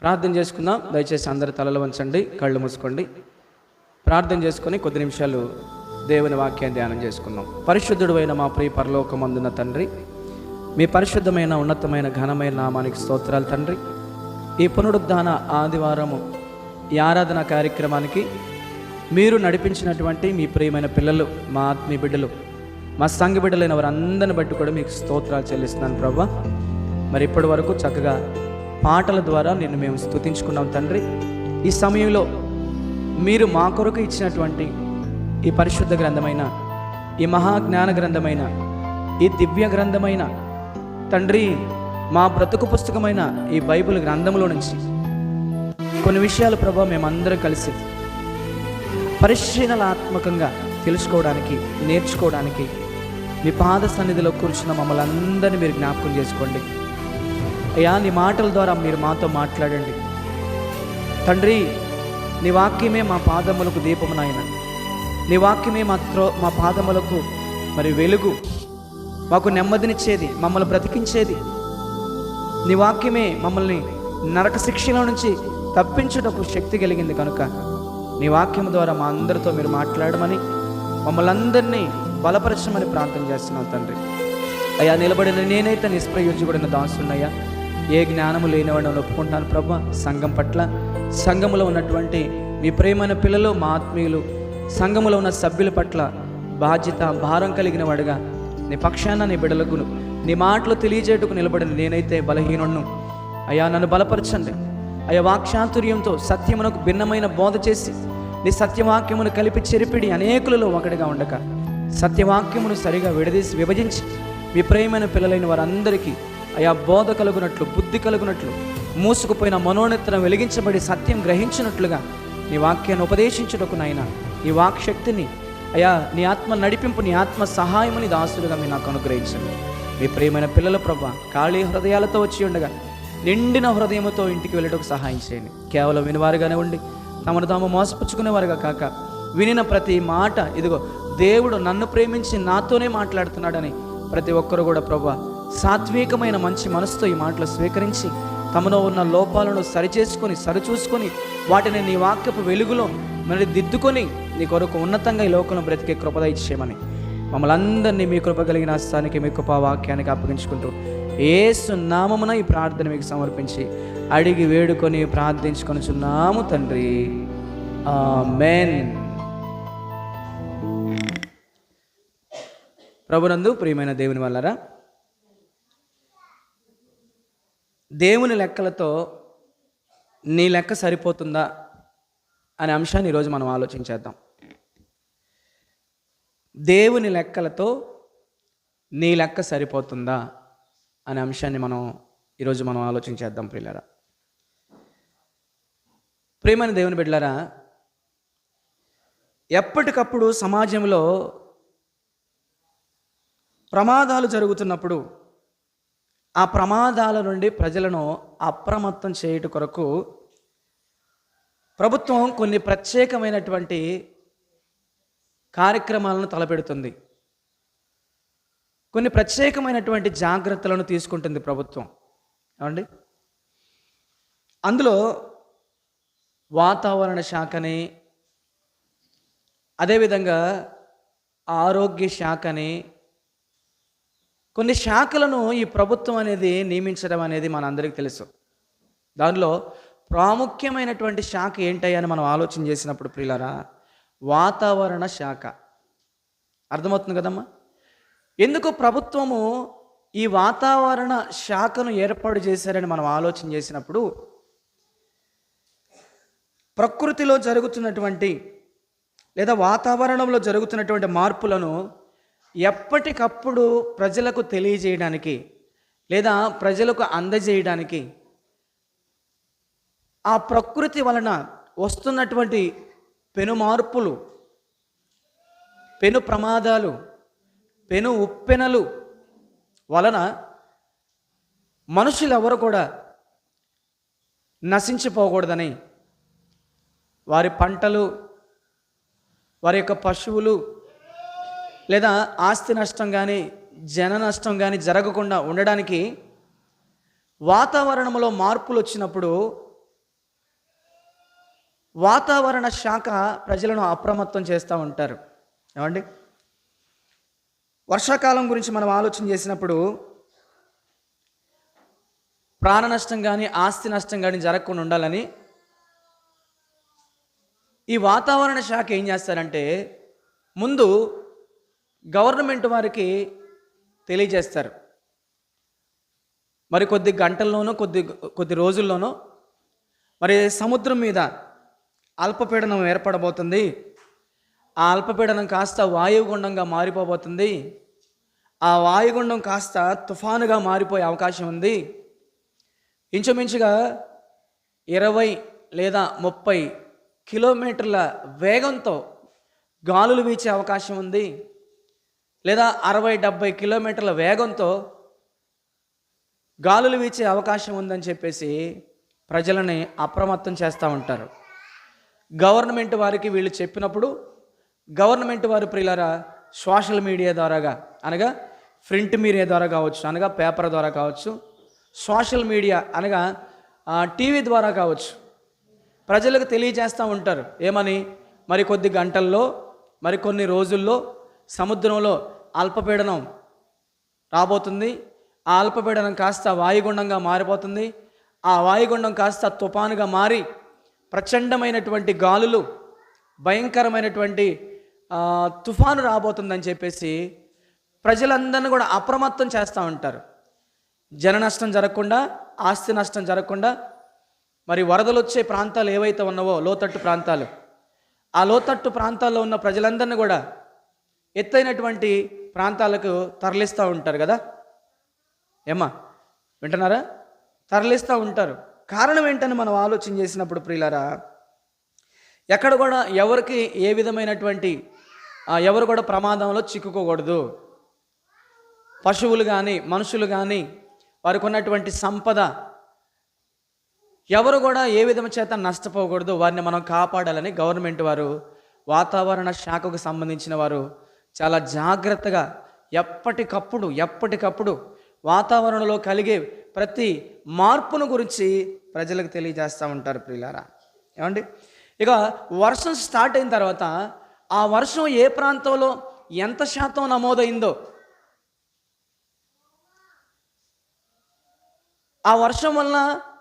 ప్రార్థన చేసుకుందాం. దయచేసి అందరి తలలు వంచండి, కళ్ళు మూసుకోండి. ప్రార్థన చేసుకొని కొద్ది నిమిషాలు దేవుని వాక్యాన్ని ధ్యానం చేసుకుందాం. పరిశుద్ధుడు అయిన మా ప్రియ పరలోకమందున తండ్రి, మీ పరిశుద్ధమైన ఉన్నతమైన ఘనమైన నామానికి స్తోత్రాలు తండ్రి. ఈ పునరుద్ధాన ఆదివారము ఈ ఆరాధన కార్యక్రమానికి మీరు నడిపించినటువంటి మీ ప్రియమైన పిల్లలు, మా ఆత్మీయ బిడ్డలు, మా సంఘ బిడ్డలైన వారందరిని బట్టి కూడా మీకు స్తోత్రాలు చెల్లిస్తున్నాను ప్రభా. మరి ఇప్పటి వరకు చక్కగా పాటల ద్వారా నిన్ను మేము స్తుతించుకున్నాం తండ్రి. ఈ సమయంలో మీరు మా కొరకు ఇచ్చినటువంటి ఈ పరిశుద్ధ గ్రంథమైన, ఈ మహాజ్ఞాన గ్రంథమైన, ఈ దివ్య గ్రంథమైన తండ్రి, మా బ్రతుకు పుస్తకమైన ఈ బైబిల్ గ్రంథంలో నుంచి కొన్ని విషయాలు ప్రభా మేమందరం కలిసి పరిశీలనాత్మకంగా తెలుసుకోవడానికి, నేర్చుకోవడానికి మీ పాద సన్నిధిలో కూర్చున్న మమ్మల్ని అందరినీ మీరు జ్ఞాపకం చేసుకోండి అయ్యా. నీ మాటల ద్వారా మీరు మాతో మాట్లాడండి తండ్రి. నీ వాక్యమే మా పాదములకు దీపము నాయన. నీ వాక్యమే మా పాదములకు మరి వెలుగు, మాకు నెమ్మదినిచ్చేది, మమ్మల్ని బ్రతికించేది. నీ వాక్యమే మమ్మల్ని నరక శిక్షలో నుంచి తప్పించుటకు శక్తి కలిగింది కనుక నీ వాక్యం ద్వారా మా అందరితో మీరు మాట్లాడమని, మమ్మల్ని అందరినీ బలపరచమని ప్రార్థన చేస్తున్నాం తండ్రి. అయ్యా, నిలబడిన నేనైతే నిష్ప్రయోజకుడైన దాసున్నయ్యా, ఏ జ్ఞానము లేనివాడిని ఒప్పుకుంటున్నాను ప్రభా. సంఘం పట్ల, సంఘములో ఉన్నటువంటి మీ ప్రేమైన పిల్లలు, మా ఆత్మీయులు, సంఘములో ఉన్న సభ్యుల పట్ల బాధ్యత, భారం కలిగిన వాడుగా నీ పక్షాన నీ బిడ్డలకు నీ మాటలు తెలియజేయటకు నిలబడిన నేనైతే బలహీనుడును అయ్యా. నన్ను బలపరచండి అయ్యా. వాక్చాతుర్యంతో సత్యమునకు భిన్నమైన బోధ చేసి నీ సత్యవాక్యమును కలిపి చెరిపిడి అనేకులలో ఒకటిగా ఉండక సత్యవాక్యమును సరిగా విడదీసి విభజించి మీ ప్రియమైన పిల్లలైన వారందరికీ అయా బోధ కలుగునట్లు, బుద్ధి కలుగునట్లు, మూసుకుపోయిన మనోనేత్రం వెలిగించబడి సత్యం గ్రహించినట్లుగా నీ వాక్యాన్ని ఉపదేశించుటకు నాయన, నీ వాక్శక్తిని అయా, నీ ఆత్మ నడిపింపు, నీ ఆత్మ సహాయముని దాసులుగా మీరు నాకు అనుగ్రహించండి. మీ ప్రియమైన పిల్లల ప్రభా ఖాళీ హృదయాలతో వచ్చి ఉండగా నిండిన హృదయముతో ఇంటికి వెళ్ళటకు సహాయం చేయండి. కేవలం వినివారుగానే ఉండి తమను తాము మోసపుచ్చుకునేవారుగా కాక వినిన ప్రతి మాట, ఇదిగో దేవుడు నన్ను ప్రేమించి నాతోనే మాట్లాడుతున్నాడని ప్రతి ఒక్కరు కూడా ప్రభా సాత్వికమైన మంచి మనసుతో ఈ మాటలు స్వీకరించి తమలో ఉన్న లోపాలను సరిచేసుకొని, సరిచూసుకొని వాటిని నీ వాక్యపు వెలుగులో మరి దిద్దుకొని నీ కొరకు ఉన్నతంగా ఈ లోకంలో బ్రతికే కృపద ఇచ్చేయమని మమ్మల్ని అందరినీ మీ కృప కలిగిన స్థానికి, మీ కృపా వాక్యానికి అప్పగించుకుంటూ యేసు నామమున ఈ ప్రార్థన మీకు సమర్పించి అడిగి వేడుకొని ప్రార్థించుకొనుచున్నాము తండ్రి. ఆమేన్. ప్రభునందు ప్రియమైన దేవుని వల్లరా, దేవుని లెక్కలతో నీ లెక్క సరిపోతుందా అనే అంశాన్ని ఈరోజు మనం ఆలోచించేద్దాం. దేవుని లెక్కలతో నీ లెక్క సరిపోతుందా అనే అంశాన్ని ఈరోజు మనం ఆలోచించేద్దాం. ప్రియులారా, ప్రియమైన దేవుని బిడ్డలారా, ఎప్పటికప్పుడు సమాజంలో ప్రమాదాలు జరుగుతున్నప్పుడు ఆ ప్రమాదాల నుండి ప్రజలను అప్రమత్తం చేయుట కొరకు ప్రభుత్వం కొన్ని ప్రత్యేకమైనటువంటి కార్యక్రమాలను తలపెడుతుంది. కొన్ని ప్రత్యేకమైనటువంటి జాగ్రత్తలను తీసుకుంటుంది ప్రభుత్వం. ఏమండి, అందులో వాతావరణ శాఖని, అదేవిధంగా ఆరోగ్య శాఖని, కొన్ని శాఖలను ఈ ప్రభుత్వం అనేది నియమించడం అనేది మనందరికీ తెలుసు. దానిలో ప్రాముఖ్యమైనటువంటి శాఖ ఏంటయ్యని మనం ఆలోచన చేసినప్పుడు ప్రియులారా, వాతావరణ శాఖ. అర్థమవుతుంది కదమ్మా? ఎందుకు ప్రభుత్వము ఈ వాతావరణ శాఖను ఏర్పాటు చేశారని మనం ఆలోచన చేసినప్పుడు, ప్రకృతిలో జరుగుతున్నటువంటి లేదా వాతావరణంలో జరుగుతున్నటువంటి మార్పులను ఎప్పటికప్పుడు ప్రజలకు తెలియజేయడానికి లేదా ప్రజలకు అందజేయడానికి, ఆ ప్రకృతి వలన వస్తున్నటువంటి పెను మార్పులు, పెను ప్రమాదాలు, పెను ఉప్పెనలు వలన మనుషులు ఎవరు కూడా నశించిపోకూడదని వారి పంటలు, వారి యొక్క పశువులు లేదా ఆస్తి నష్టం కానీ జన నష్టం కానీ జరగకుండా ఉండడానికి వాతావరణంలో మార్పులు వచ్చినప్పుడు వాతావరణ శాఖ ప్రజలను అప్రమత్తం చేస్తూ ఉంటారు. ఏమండి, వర్షాకాలం గురించి మనం ఆలోచన చేసినప్పుడు ప్రాణ నష్టం కానీ ఆస్తి నష్టం కానీ జరగకుండా ఉండాలని ఈ వాతావరణ శాఖ ఏం చేస్తారంటే ముందు గవర్నమెంట్ వారికి తెలియజేస్తారు. మరి కొద్ది గంటల్లోనో కొద్ది రోజుల్లోనో మరి సముద్రం మీద అల్పపీడనం ఏర్పడబోతుంది. ఆ అల్పపీడనం కాస్త వాయుగుండంగా మారిపోబోతుంది. ఆ వాయుగుండం కాస్త తుఫానుగా మారిపోయే అవకాశం ఉంది. ఇంచుమించుగా 20 లేదా 30 కిలోమీటర్ల వేగంతో గాలులు వీచే అవకాశం ఉంది. లేదా 60-70 కిలోమీటర్ల వేగంతో గాలులు వీచే అవకాశం ఉందని చెప్పేసి ప్రజలని అప్రమత్తం చేస్తూ ఉంటారు. గవర్నమెంట్ వారికి వీళ్ళు చెప్పినప్పుడు గవర్నమెంట్ వారు ప్రియులారా సోషల్ మీడియా ద్వారాగా, అనగా ప్రింట్ మీడియా ద్వారా కావచ్చు, అనగా పేపర్ ద్వారా కావచ్చు, సోషల్ మీడియా అనగా టీవీ ద్వారా కావచ్చు, ప్రజలకు తెలియజేస్తూ ఉంటారు. ఏమని? మరి కొద్ది గంటల్లో మరి కొన్ని రోజుల్లో సముద్రంలో అల్పపీడనం రాబోతుంది. ఆ అల్పపీడనం కాస్త వాయుగుండంగా మారిపోతుంది. ఆ వాయుగుండం కాస్త తుఫానుగా మారి ప్రచండమైనటువంటి గాలులు, భయంకరమైనటువంటి తుఫాను రాబోతుందని చెప్పేసి ప్రజలందరినీ కూడా అప్రమత్తం చేస్తూ ఉంటారు. జన నష్టం జరగకుండా, ఆస్తి నష్టం జరగకుండా, మరి వరదలు వచ్చే ప్రాంతాలు ఏవైతే ఉన్నావో లోతట్టు ప్రాంతాలు, ఆ లోతట్టు ప్రాంతాల్లో ఉన్న ప్రజలందరినీ కూడా ఎత్తైనటువంటి ప్రాంతాలకు తరలిస్తూ ఉంటారు కదా. ఏమ్మా వింటున్నారా? తరలిస్తూ ఉంటారు. కారణం ఏంటని మనం ఆలోచన చేసినప్పుడు ప్రియులారా, ఎక్కడ కూడా ఎవరికి ఏ విధమైనటువంటి ఎవరు కూడా ప్రమాదంలో చిక్కుకోకూడదు. పశువులు కానీ మనుషులు కానీ వారికి ఉన్నటువంటి సంపద ఎవరు కూడా ఏ విధం చేత నష్టపోకూడదు. వారిని మనం కాపాడాలని గవర్నమెంట్ వారు, వాతావరణ శాఖకు సంబంధించిన వారు చాలా జాగ్రత్తగా ఎప్పటికప్పుడు వాతావరణంలో కలిగే ప్రతి మార్పును గురించి ప్రజలకు తెలియజేస్తూ ఉంటారు ప్రియులారా. ఏమండి, ఇక వర్షం స్టార్ట్ అయిన తర్వాత ఆ వర్షం ఏ ప్రాంతంలో ఎంత శాతం నమోదైందో, ఆ వర్షం వలన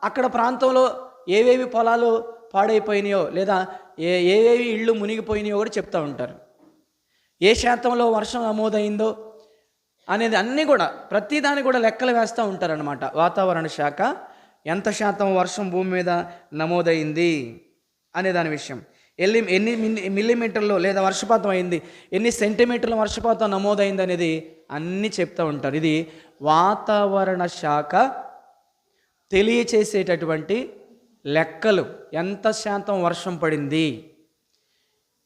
అక్కడ ప్రాంతంలో ఏవేవి పొలాలు పాడైపోయినాయో లేదా ఏవేవి ఇళ్ళు మునిగిపోయినాయో కూడా చెప్తూ ఉంటారు. ఏ శాతంలో వర్షం నమోదైందో అనేది అన్నీ కూడా ప్రతిదాన్ని కూడా లెక్కలు వేస్తూ ఉంటారనమాట. వాతావరణ శాఖ ఎంత శాతం వర్షం భూమి మీద నమోదైంది అనే దాని విషయం, ఎన్ని మిల్లీమీటర్లు లేదా వర్షపాతం అయింది, ఎన్ని సెంటీమీటర్ల వర్షపాతం నమోదైంది అనేది అన్నీ చెప్తూ ఉంటారు. ఇది వాతావరణ శాఖ తెలియచేసేటటువంటి లెక్కలు. ఎంత శాతం వర్షం పడింది,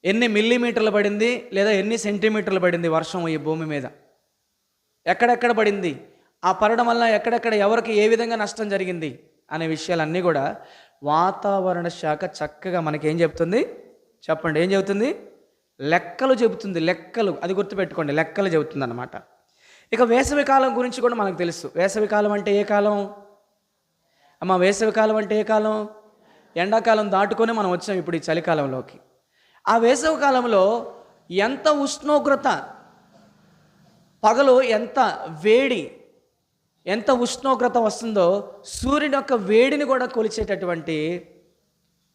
ఎన్ని మిల్లీమీటర్లు పడింది, లేదా ఎన్ని సెంటీమీటర్లు పడింది వర్షం ఈ భూమి మీద, ఎక్కడెక్కడ పడింది, ఆ పడడం వల్ల ఎక్కడెక్కడ ఎవరికి ఏ విధంగా నష్టం జరిగింది అనే విషయాలన్నీ కూడా వాతావరణ శాఖ చక్కగా మనకేం చెప్తుంది? చెప్పండి, ఏం చెబుతుంది? లెక్కలు చెబుతుంది. లెక్కలు, అది గుర్తుపెట్టుకోండి, లెక్కలు చెబుతుంది అన్నమాట. ఇక వేసవి కాలం గురించి కూడా మనకు తెలుసు. వేసవి కాలం అంటే ఏ కాలం అమ్మ? వేసవి కాలం అంటే ఏ కాలం? ఎండాకాలం దాటుకొని మనం వచ్చాం ఇప్పుడు ఈ చలికాలంలోకి. ఆ వేసవి కాలంలో ఎంత ఉష్ణోగ్రత, పగలు ఎంత వేడి, ఎంత ఉష్ణోగ్రత వస్తుందో సూర్యుని యొక్క వేడిని కూడా కొలిచేటటువంటి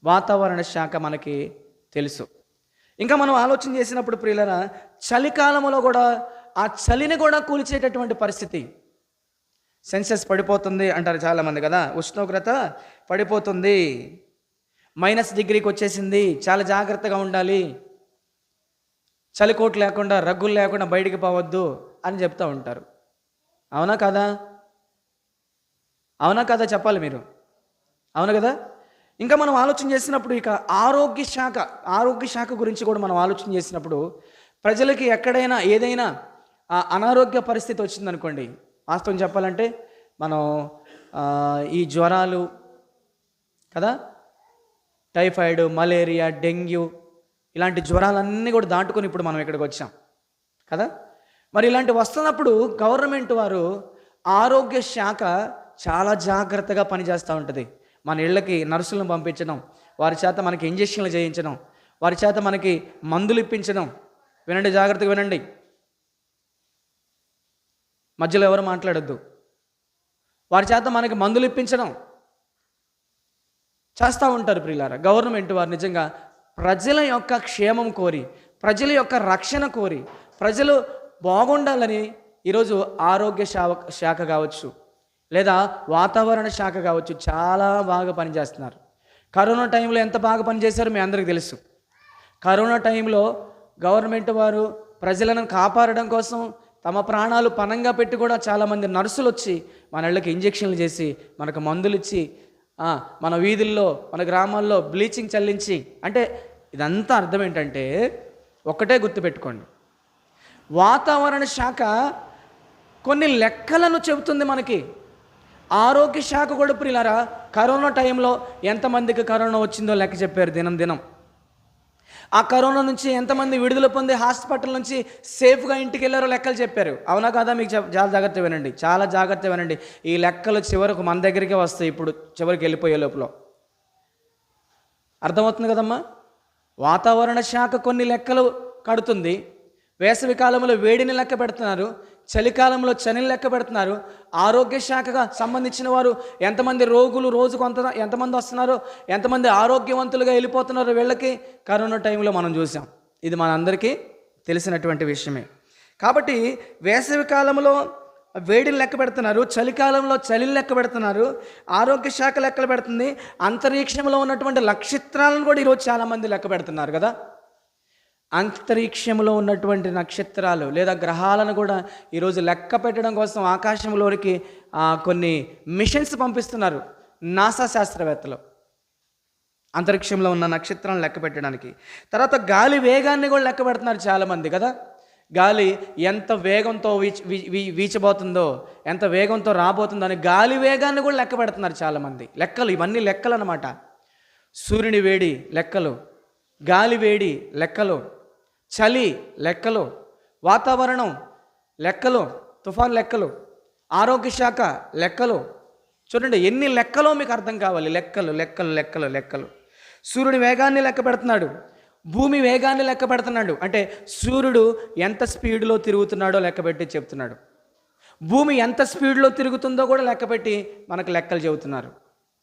వాతావరణ శాఖ మనకి తెలుసు. ఇంకా మనం ఆలోచన చేసినప్పుడు ప్రియులరా, చలికాలంలో కూడా ఆ చలిని కూడా కూల్చేటటువంటి పరిస్థితి. సెన్సెస్ పడిపోతుంది అంటారు చాలామంది కదా, ఉష్ణోగ్రత పడిపోతుంది, -డిగ్రీకి వచ్చేసింది, చాలా జాగ్రత్తగా ఉండాలి, చలికోట్ లేకుండా రగ్గులు లేకుండా బయటికి పోవద్దు అని చెప్తూ ఉంటారు. అవునా కదా? అవునా కదా? చెప్పాలి మీరు. అవును కదా? ఇంకా మనం ఆలోచన చేసినప్పుడు ఇక ఆరోగ్య శాఖ గురించి కూడా మనం ఆలోచన చేసినప్పుడు ప్రజలకి ఎక్కడైనా ఏదైనా అనారోగ్య పరిస్థితి వచ్చిందనుకోండి, వాస్తవం చెప్పాలంటే మనం ఈ జ్వరాలు కదా, టైఫాయిడ్, మలేరియా, డెంగ్యూ ఇలాంటి జ్వరాలన్నీ కూడా దాటుకొని ఇప్పుడు మనం ఇక్కడికి వచ్చాం కదా. మరి ఇలాంటి వస్తున్నప్పుడు గవర్నమెంట్ వారు, ఆరోగ్య శాఖ చాలా జాగ్రత్తగా పనిచేస్తూ ఉంటుంది. మన ఇళ్ళకి నర్సులను పంపించడం, వారి చేత మనకి ఇంజెక్షన్లు చేయించడం, వారి చేత మనకి మందులు ఇప్పించడం. వినండి, జాగ్రత్తగా వినండి, మధ్యలో ఎవరు మాట్లాడొద్దు. వారి చేత మనకి మందులు ఇప్పించడం చేస్తూ ఉంటారు ప్రియులారా. గవర్నమెంట్ వారు నిజంగా ప్రజల యొక్క క్షేమం కోరి, ప్రజల యొక్క రక్షణ కోరి, ప్రజలు బాగుండాలని ఈరోజు ఆరోగ్య శాఖ కావచ్చు, లేదా వాతావరణ శాఖ కావచ్చు, చాలా బాగా పనిచేస్తున్నారు. కరోనా టైంలో ఎంత బాగా పనిచేశారో మీ అందరికీ తెలుసు. కరోనా టైంలో గవర్నమెంట్ వారు ప్రజలను కాపాడడం కోసం తమ ప్రాణాలు పణంగా పెట్టి కూడా చాలామంది నర్సులు వచ్చి మన ఇళ్ళకి ఇంజెక్షన్లు చేసి మనకు మందులు ఇచ్చి మన వీధుల్లో మన గ్రామాల్లో బ్లీచింగ్ చల్లించి, అంటే ఇదంతా అర్థం ఏంటంటే ఒకటే గుర్తుపెట్టుకోండి, వాతావరణ శాఖ కొన్ని లెక్కలను చెబుతుంది మనకి. ఆరోగ్య శాఖ కూడా ప్రియులారా కరోనా టైంలో ఎంతమందికి కరోనా వచ్చిందో లెక్క చెప్పారు దినం. ఆ కరోనా నుంచి ఎంతమంది విడుదల పొంది హాస్పిటల్ నుంచి సేఫ్గా ఇంటికి వెళ్ళారో లెక్కలు చెప్పారు. అవునా కాదా? మీకు చాలా జాగ్రత్తగా వినండి, చాలా జాగ్రత్తగా వినండి. ఈ లెక్కలు చివరకు మన దగ్గరికే వస్తాయి. ఇప్పుడు చివరికి వెళ్ళిపోయే లోపల అర్థమవుతుంది కదమ్మా. వాతావరణ శాఖ కొన్ని లెక్కలు కడుతుంది. వేసవి కాలంలో వేడిని లెక్క పెడుతున్నారు, చలికాలంలో చలిని లెక్క పెడుతున్నారు. ఆరోగ్య శాఖగా సంబంధించిన వారు ఎంతమంది రోగులు రోజుకు ఎంతమంది వస్తున్నారో, ఎంతమంది ఆరోగ్యవంతులుగా వెళ్ళిపోతున్నారో వీళ్ళకి కరోనా టైంలో మనం చూసాం. ఇది మనందరికీ తెలిసినటువంటి విషయమే. కాబట్టి వేసవి కాలంలో వేడిని లెక్క పెడుతున్నారు, చలికాలంలో చలిని లెక్క పెడుతున్నారు, ఆరోగ్య శాఖ లెక్కలు పెడుతుంది. అంతరిక్షంలో ఉన్నటువంటి నక్షత్రాలను కూడా ఈరోజు చాలామంది లెక్క పెడుతున్నారు కదా. అంతరిక్షంలో ఉన్నటువంటి నక్షత్రాలు లేదా గ్రహాలను కూడా ఈరోజు లెక్క పెట్టడం కోసం ఆకాశంలోనికి కొన్ని మిషన్స్ పంపిస్తున్నారు నాసా శాస్త్రవేత్తలు, అంతరిక్షంలో ఉన్న నక్షత్రాలను లెక్క పెట్టడానికి. తర్వాత గాలి వేగాన్ని కూడా లెక్క పెడుతున్నారు చాలామంది కదా. గాలి ఎంత వేగంతో వీచబోతుందో, ఎంత వేగంతో రాబోతుందో అని గాలి వేగాన్ని కూడా లెక్క పెడుతున్నారు చాలామంది. లెక్కలు, ఇవన్నీ లెక్కలు అన్నమాట. సూర్యుని వేడి లెక్కలు, గాలి వేడి లెక్కలు, చలి లెక్కలు, వాతావరణం లెక్కలు, తుఫాన్ లెక్కలు, ఆరోగ్య శాఖ లెక్కలు. చూడండి ఎన్ని లెక్కలో మీకు అర్థం కావాలి. లెక్కలు లెక్కలు లెక్కలు లెక్కలు. సూర్యుడి వేగాన్ని లెక్క పెడుతున్నాడు, భూమి వేగాన్ని లెక్క పెడుతున్నాడు. అంటే సూర్యుడు ఎంత స్పీడ్లో తిరుగుతున్నాడో లెక్క పెట్టి చెప్తున్నాడు. భూమి ఎంత స్పీడ్లో తిరుగుతుందో కూడా లెక్క పెట్టి మనకు లెక్కలు చెబుతున్నారు.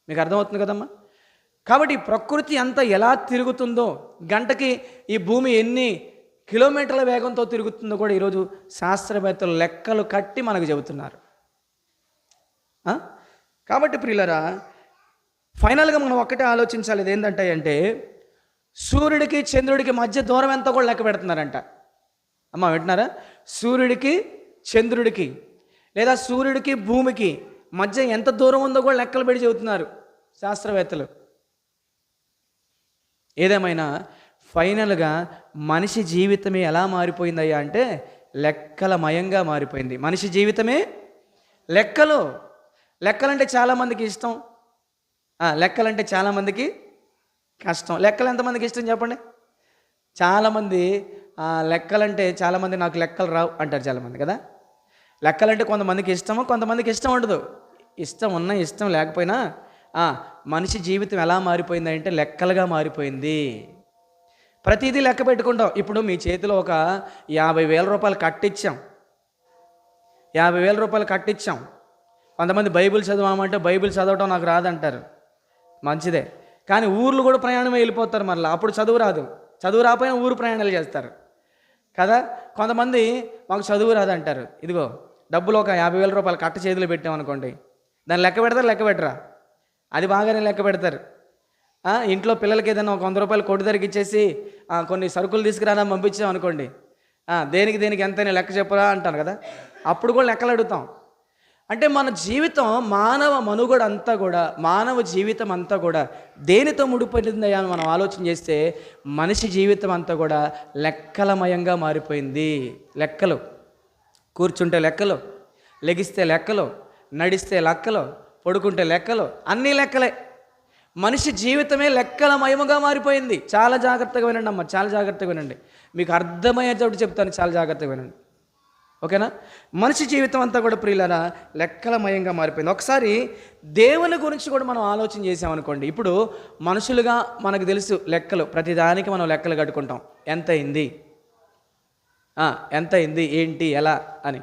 మీకు అర్థమవుతుంది కదమ్మా. కాబట్టి ప్రకృతి అంతా ఎలా తిరుగుతుందో, గంటకి ఈ భూమి ఎన్ని కిలోమీటర్ల వేగంతో తిరుగుతుందో కూడా ఈరోజు శాస్త్రవేత్తలు లెక్కలు కట్టి మనకు చెబుతున్నారు. కాబట్టి ప్రియులరా, ఫైనల్గా మనం ఒక్కటే ఆలోచించాలి. ఇది ఏంటంటే అంటే సూర్యుడికి చంద్రుడికి మధ్య దూరం ఎంత కూడా లెక్క పెడుతున్నారంట. అమ్మ వింటున్నారా? సూర్యుడికి చంద్రుడికి లేదా సూర్యుడికి భూమికి మధ్య ఎంత దూరం ఉందో కూడా లెక్కలు పెట్టి చెబుతున్నారు శాస్త్రవేత్తలు. ఏదేమైనా ఫైనల్గా మనిషి జీవితమే ఎలా మారిపోయిందయ్యా అంటే లెక్కలమయంగా మారిపోయింది. మనిషి జీవితమే లెక్కలు. లెక్కలంటే చాలామందికి ఇష్టం, లెక్కలంటే చాలామందికి కష్టం. లెక్కలు ఎంతమందికి ఇష్టం చెప్పండి? చాలామంది లెక్కలంటే చాలామంది నాకు లెక్కలు రావు అంటారు చాలామంది కదా. లెక్కలంటే కొంతమందికి ఇష్టము, కొంతమందికి ఇష్టం ఉండదు. ఇష్టం ఉన్నా ఇష్టం లేకపోయినా మనిషి జీవితం ఎలా మారిపోయింది అంటే లెక్కలుగా మారిపోయింది. ప్రతిదీ లెక్క పెట్టుకుంటాం. ఇప్పుడు మీ చేతిలో ఒక 50,000 రూపాయలు కట్టించాం, 50,000 రూపాయలు కట్టించాం. కొంతమంది బైబిల్ చదవమంటే బైబిల్ చదవటం నాకు రాదంటారు, మంచిదే. కానీ ఊర్లు కూడా ప్రయాణమే వెళ్ళిపోతారు మరలా, అప్పుడు చదువు రాదు. చదువు రాకపోయినా ఊరు ప్రయాణాలు చేస్తారు కదా. కొంతమంది మాకు చదువు రాదంటారు. ఇదిగో డబ్బులు ఒక 50,000 రూపాయలు కట్ట చేతులు పెట్టామనుకోండి, దాన్ని లెక్క పెడతారు, లెక్క పెట్టరా? అది బాగానే లెక్క పెడతారు. ఇంట్లో పిల్లలకి ఏదైనా ఒక 100 రూపాయలు కొట్టు ధరకి ఇచ్చేసి కొన్ని సరుకులు తీసుకురానా పంపించాం అనుకోండి, దేనికి ఎంతైనా లెక్క చెప్పరా అంటాను కదా. అప్పుడు కూడా లెక్కలు అడుగుతాం. అంటే మన జీవితం, మానవ మనుగడ అంతా కూడా, మానవ జీవితం అంతా కూడా దేనితో ముడిపడిందయ్యా అని మనం ఆలోచన చేస్తే మనిషి జీవితం అంతా కూడా లెక్కలమయంగా మారిపోయింది. లెక్కలు, కూర్చుంటే లెక్కలు, లెగిస్తే లెక్కలు, నడిస్తే లెక్కలు, పడుకుంటే లెక్కలు, అన్నీ లెక్కలే. మనిషి జీవితమే లెక్కలమయముగా మారిపోయింది. చాలా జాగ్రత్తగా వినండి అమ్మ, చాలా జాగ్రత్తగా వినండి. మీకు అర్థమయ్యేటప్పుడు చెప్తాను, చాలా జాగ్రత్తగా వినండి. ఓకేనా? మనిషి జీవితం అంతా కూడా ప్రియులారా లెక్కలమయంగా మారిపోయింది. ఒకసారి దేవుని గురించి కూడా మనం ఆలోచన చేసామనుకోండి. ఇప్పుడు మనుషులుగా మనకు తెలుసు లెక్కలు, ప్రతిదానికి మనం లెక్కలు కట్టుకుంటాం. ఎంత అయింది, ఏంటి, ఎలా అని.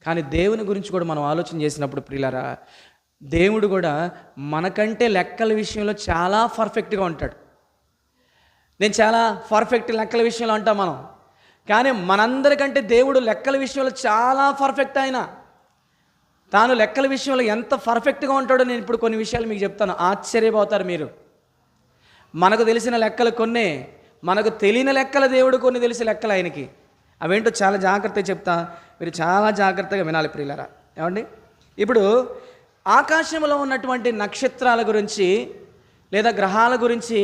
కానీ దేవుని గురించి కూడా మనం ఆలోచన చేసినప్పుడు ప్రియులారా, దేవుడు కూడా మనకంటే లెక్కల విషయంలో చాలా పర్ఫెక్ట్గా ఉంటాడు. నేను చాలా పర్ఫెక్ట్ లెక్కల విషయంలో అంటాం మనం, కానీ మనందరికంటే దేవుడు లెక్కల విషయంలో చాలా పర్ఫెక్ట్. ఆయన తాను లెక్కల విషయంలో ఎంత పర్ఫెక్ట్గా ఉంటాడో నేను ఇప్పుడు కొన్ని విషయాలు మీకు చెప్తాను, ఆశ్చర్యపోతారు మీరు. మనకు తెలిసిన లెక్కలు కొన్ని, మనకు తెలియని లెక్కల దేవుడు కొన్ని తెలిసి లెక్కలు ఆయనకి. అవేంటో చాలా జాగ్రత్తగా చెప్తా, మీరు చాలా జాగ్రత్తగా వినాలి ప్రియులారా. ఏమండి, ఇప్పుడు ఆకాశంలో ఉన్నటువంటి నక్షత్రాల గురించి లేదా గ్రహాల గురించి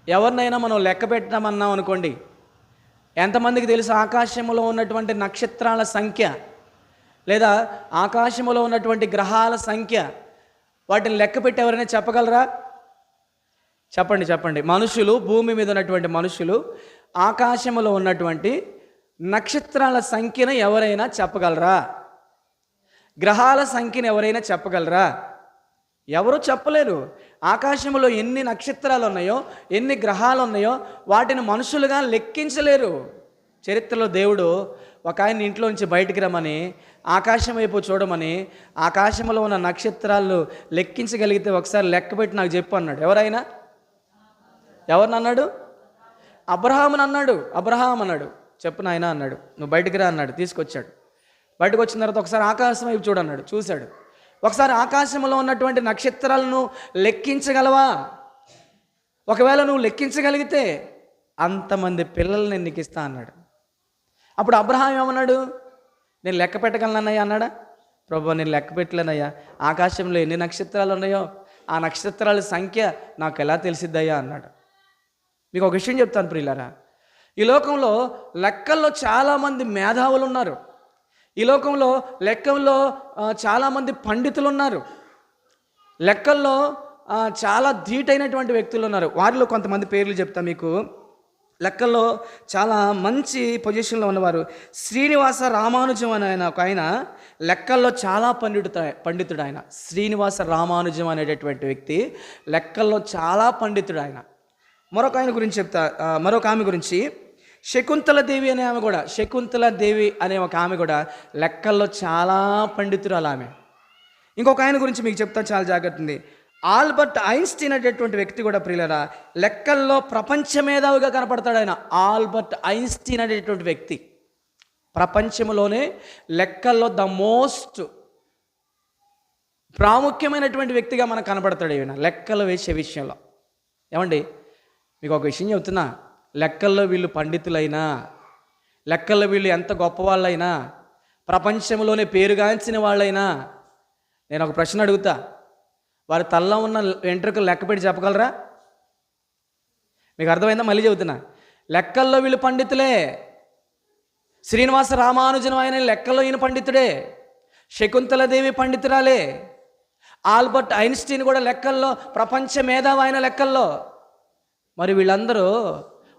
ఎవరినైనా మనం లెక్క పెట్టామన్నాం అనుకోండి, ఎంతమందికి తెలుసు ఆకాశంలో ఉన్నటువంటి నక్షత్రాల సంఖ్య లేదా ఆకాశంలో ఉన్నటువంటి గ్రహాల సంఖ్య? వాటిని లెక్క పెట్టి ఎవరైనా చెప్పగలరా? చెప్పండి. మనుషులు, భూమి మీద ఉన్నటువంటి మనుషులు ఆకాశంలో ఉన్నటువంటి నక్షత్రాల సంఖ్యను ఎవరైనా చెప్పగలరా? గ్రహాల సంఖ్యను ఎవరైనా చెప్పగలరా? ఎవరు చెప్పలేరు. ఆకాశంలో ఎన్ని నక్షత్రాలు ఉన్నాయో, ఎన్ని గ్రహాలు ఉన్నాయో వాటిని మనుషులుగా లెక్కించలేరు. చరిత్రలో దేవుడు ఒక ఆయన ఇంట్లో నుంచి బయటికి రమ్మని, ఆకాశం వైపు చూడమని, ఆకాశంలో ఉన్న నక్షత్రాలు లెక్కించగలిగితే ఒకసారి లెక్క పెట్టి నాకు చెప్పు అన్నాడు. ఎవరిని అన్నాడు? అబ్రహాముని అన్నాడు. అబ్రహాం అన్నాడు, చెప్పు నాయన అన్నాడు. నువ్వు బయటికి రా అన్నాడు. తీసుకొచ్చాడు. బయటకు వచ్చిన తర్వాత ఒకసారి ఆకాశం వైపు చూడన్నాడు. చూశాడు. ఒకసారి ఆకాశంలో ఉన్నటువంటి నక్షత్రాలను లెక్కించగలవా? ఒకవేళ నువ్వు లెక్కించగలిగితే అంతమంది పిల్లల్ని నేను నీకు ఇస్తా అన్నాడు. అప్పుడు అబ్రహాం ఏమన్నాడు? నేను లెక్క పెట్టగలనయ్యా అన్నాడా? ప్రభు, నేను లెక్క పెట్టలేనయ్యా, ఆకాశంలో ఎన్ని నక్షత్రాలు ఉన్నాయో ఆ నక్షత్రాల సంఖ్య నాకు ఎలా తెలిసిద్దయ్యా అన్నాడు. మీకు ఒక విషయం చెప్తాను ప్రియులారా, ఈ లోకంలో లెక్కల్లో చాలామంది మేధావులు ఉన్నారు. ఈ లోకంలో లెక్కల్లో చాలామంది పండితులు ఉన్నారు. లెక్కల్లో చాలా ధీటైనటువంటి వ్యక్తులు ఉన్నారు. వారిలో కొంతమంది పేర్లు చెప్తా మీకు. లెక్కల్లో చాలా మంచి పొజిషన్లో ఉన్నవారు శ్రీనివాస రామానుజం అని ఒక ఆయన లెక్కల్లో చాలా పండితుడు ఆయన. శ్రీనివాస రామానుజం అనేటటువంటి వ్యక్తి లెక్కల్లో చాలా పండితుడు ఆయన. మరొక ఆయన గురించి చెప్తా, మరొక ఆమె గురించి శకుంతలదేవి అనే ఆమె కూడా, శకుంతలదేవి అనే ఒక ఆమె కూడా లెక్కల్లో చాలా పండితురాలు ఆమె. ఇంకొక ఆయన గురించి మీకు చెప్తా, చాలా జాగ్రత్త ఉంది. ఆల్బర్ట్ ఐన్స్టీన్ అనేటటువంటి వ్యక్తి కూడా ప్రియులరా లెక్కల్లో ప్రపంచ మేధావిగా కనపడతాడు ఆయన. ఆల్బర్ట్ ఐన్స్టీన్ అనేటటువంటి వ్యక్తి ప్రపంచంలోనే లెక్కల్లో ద మోస్ట్ ప్రాముఖ్యమైనటువంటి వ్యక్తిగా మనకు కనపడతాడు ఈయన లెక్కలు వేసే విషయంలో. ఏమండి, మీకు ఒక విషయం చెప్తున్నా, లెక్కల్లో వీళ్ళు పండితులైనా, లెక్కల్లో వీళ్ళు ఎంత గొప్పవాళ్ళైనా, ప్రపంచంలోనే పేరుగాంచిన వాళ్ళైనా, నేను ఒక ప్రశ్న అడుగుతా, వారి తలలో ఉన్న వెంట్రుకలు లెక్క పెట్టి చెప్పగలరా? మీకు అర్థమైందా? మళ్ళీ చెబుతున్నా, లెక్కల్లో వీళ్ళు పండితులే. శ్రీనివాస రామానుజన్ ఆయన లెక్కల్లో ఈయన పండితుడే. శకుంతలదేవి పండితురాలే. ఆల్బర్ట్ ఐన్స్టీన్ కూడా లెక్కల్లో ప్రపంచ మేధావి ఆయన లెక్కల్లో. మరి వీళ్ళందరూ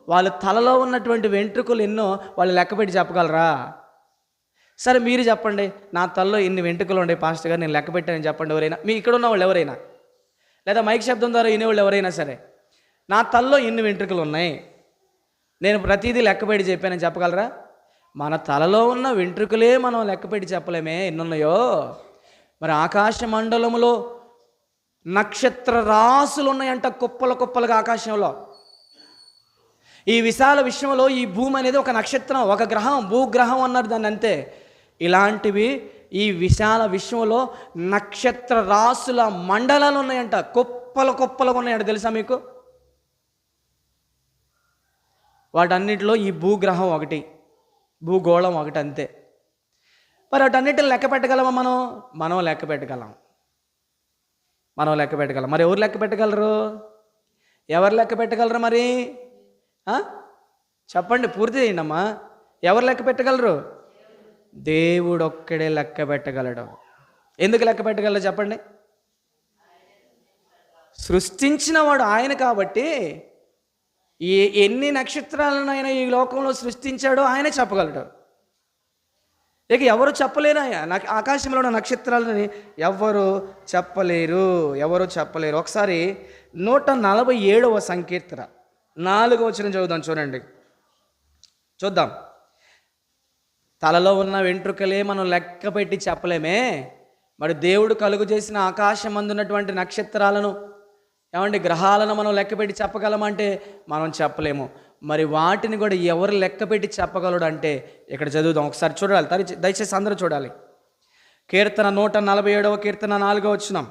వాళ్ళ తలలో ఉన్నటువంటి వెంట్రుకలు ఎన్నో వాళ్ళు లెక్క పెట్టి చెప్పగలరా? సరే మీరు చెప్పండి, నా తలలో ఎన్ని వెంట్రుకలు ఉండే పాస్టర్ గారు, నేను లెక్క పెట్టానని చెప్పండి ఎవరైనా. మీ ఇక్కడ ఉన్న వాళ్ళు ఎవరైనా, లేదా మైక్ శబ్దం ద్వారా వినేవాళ్ళు ఎవరైనా సరే, నా తలలో ఎన్ని వెంట్రుకలు ఉన్నాయి, నేను ప్రతిదీ లెక్క పెట్టి చెప్పానని చెప్పగలరా? మన తలలో ఉన్న వెంట్రుకలే మనం లెక్క పెట్టి చెప్పలేమే ఎన్ని ఉన్నాయో. మరి ఆకాశ మండలములో నక్షత్ర రాసులు ఉన్నాయంట, కుప్పల కుప్పలుగా ఆకాశంలో. ఈ విశాల విశ్వంలో ఈ భూమి అనేది ఒక నక్షత్రం, ఒక గ్రహం, భూగ్రహం అన్నారు దాన్ని, అంతే. ఇలాంటివి ఈ విశాల విశ్వంలో నక్షత్ర రాసుల మండలాలు ఉన్నాయంట, కుప్పల కుప్పలుగా ఉన్నాయంట. తెలుసా మీకు? వాటన్నిటిలో ఈ భూగ్రహం ఒకటి, భూగోళం ఒకటి, అంతే. మరి వాటన్నిటిని లెక్క పెట్టగలమా? మనం లెక్క పెట్టగలం. మరి ఎవరు లెక్క పెట్టగలరు? ఎవరు లెక్క పెట్టగలరు మరి? చెప్పండి, పూర్తి చేయండి అమ్మా. ఎవరు లెక్క పెట్టగలరు? దేవుడు ఒక్కడే లెక్క పెట్టగలడు. ఎందుకు లెక్క పెట్టగలడు చెప్పండి? సృష్టించిన వాడు ఆయన కాబట్టి ఎన్ని నక్షత్రాలను ఆయన ఈ లోకంలో సృష్టించాడో ఆయనే చెప్పగలడు. ఇక ఎవరు చెప్పలేరాయా నాకు ఆకాశంలో ఉన్న నక్షత్రాలని ఎవరు చెప్పలేరు. ఒకసారి 147వ సంకీర్తన 4వ వచనం చదువుదాం, చూద్దాం. తలలో ఉన్న వెంట్రుకలే మనం లెక్క పెట్టి చెప్పలేమే, మరి దేవుడు కలుగు చేసిన ఆకాశం అందున్నటువంటి నక్షత్రాలను గ్రహాలను మనం లెక్క పెట్టి చెప్పగలమంటే మనం చెప్పలేము. మరి వాటిని కూడా ఎవరు లెక్క పెట్టి చెప్పగలడు అంటే ఇక్కడ చదువుదాం, ఒకసారి చూడాలి, దయచేసి అందరూ చూడాలి. కీర్తన 147వ కీర్తన 4వ వచనం,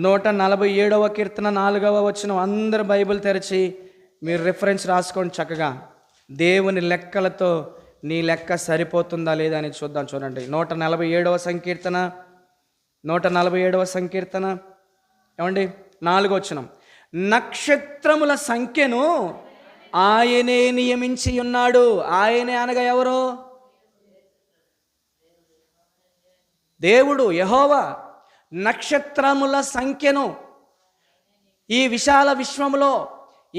147వ కీర్తన 4వ వచనం. అందరూ బైబిల్ తెరిచి మీరు రిఫరెన్స్ రాసుకోండి చక్కగా. దేవుని లెక్కలతో నీ లెక్క సరిపోతుందా లేదా అని చూద్దాం. చూడండి, 147వ సంకీర్తన 147వ సంకీర్తన 4వ వచనం. నక్షత్రముల సంఖ్యను ఆయనే నియమించి ఉన్నాడు. ఆయనే అనగా ఎవరు? దేవుడు, యెహోవా. నక్షత్రముల సంఖ్యను, ఈ విశాల విశ్వంలో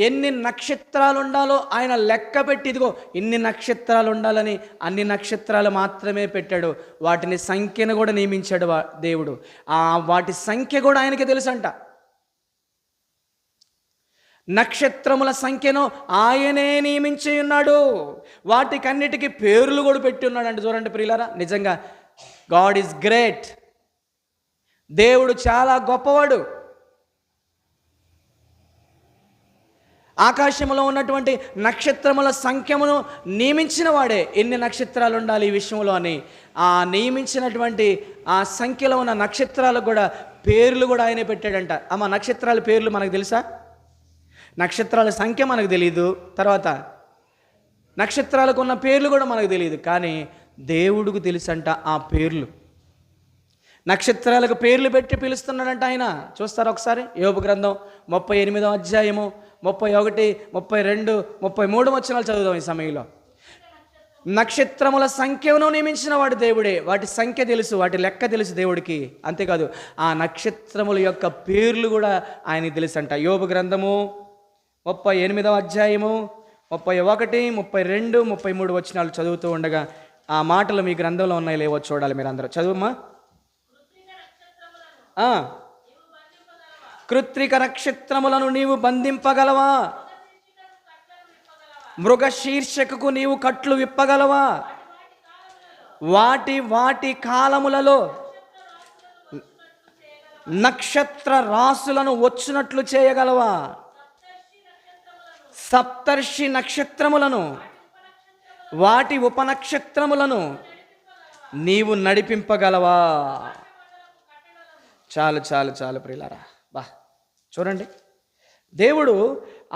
ఎన్ని నక్షత్రాలు ఉండాలో ఆయన లెక్క పెట్టి, ఇదిగో ఇన్ని నక్షత్రాలు ఉండాలని అన్ని నక్షత్రాలు మాత్రమే పెట్టాడు. వాటిని సంఖ్యను కూడా నియమించాడు దేవుడు. వాటి సంఖ్య కూడా ఆయనకి తెలుసంట. నక్షత్రముల సంఖ్యను ఆయనే నియమించి ఉన్నాడు. వాటికన్నిటికీ పేర్లు కూడా పెట్టి ఉన్నాడు అంటే చూడండి ప్రియులారా, నిజంగా గాడ్ ఈజ్ గ్రేట్. దేవుడు చాలా గొప్పవాడు. ఆకాశంలో ఉన్నటువంటి నక్షత్రముల సంఖ్యమును నియమించిన వాడే. ఎన్ని నక్షత్రాలు ఉండాలి ఈ విశ్వంలో అని ఆ నియమించినటువంటి ఆ సంఖ్యలో ఉన్న నక్షత్రాలకు కూడా పేర్లు కూడా ఆయనే పెట్టాడంట. అమ్మ, నక్షత్రాల పేర్లు మనకు తెలుసా? నక్షత్రాల సంఖ్య మనకు తెలియదు, తర్వాత నక్షత్రాలకు ఉన్న పేర్లు కూడా మనకు తెలియదు, కానీ దేవుడికి తెలుసంట ఆ పేర్లు. నక్షత్రాలకు పేర్లు పెట్టి పిలుస్తున్నాడంట ఆయన. చూస్తారు ఒకసారి యోబు గ్రంథం 38వ అధ్యాయము 31, 32, 33 వచనాలు చదువుదాం ఈ సమయంలో. నక్షత్రముల సంఖ్యను నియమించిన వాడు దేవుడే. వాటి సంఖ్య తెలుసు, వాటి లెక్క తెలుసు దేవుడికి. అంతేకాదు ఆ నక్షత్రముల యొక్క పేర్లు కూడా ఆయనకి తెలుసంట. యోబు గ్రంథము 38వ అధ్యాయము 31, 32, 33 వచనాలు చదువుతూ ఉండగా ఆ మాటలు మీ గ్రంథంలో ఉన్నాయి లేవో చూడాలి. మీరు అందరూ చదువుమా. కృత్రిక నక్షత్రములను నీవు బంధింపగలవా? మృగ శీర్షకుకు నీవు కట్లు విప్పగలవా? వాటి కాలములలో నక్షత్ర రాసులను వచ్చినట్లు చేయగలవా? సప్తర్షి నక్షత్రములను, వాటి ఉపనక్షత్రములను నీవు నడిపింపగలవా? చాలు ప్రియులారా. చూడండి, దేవుడు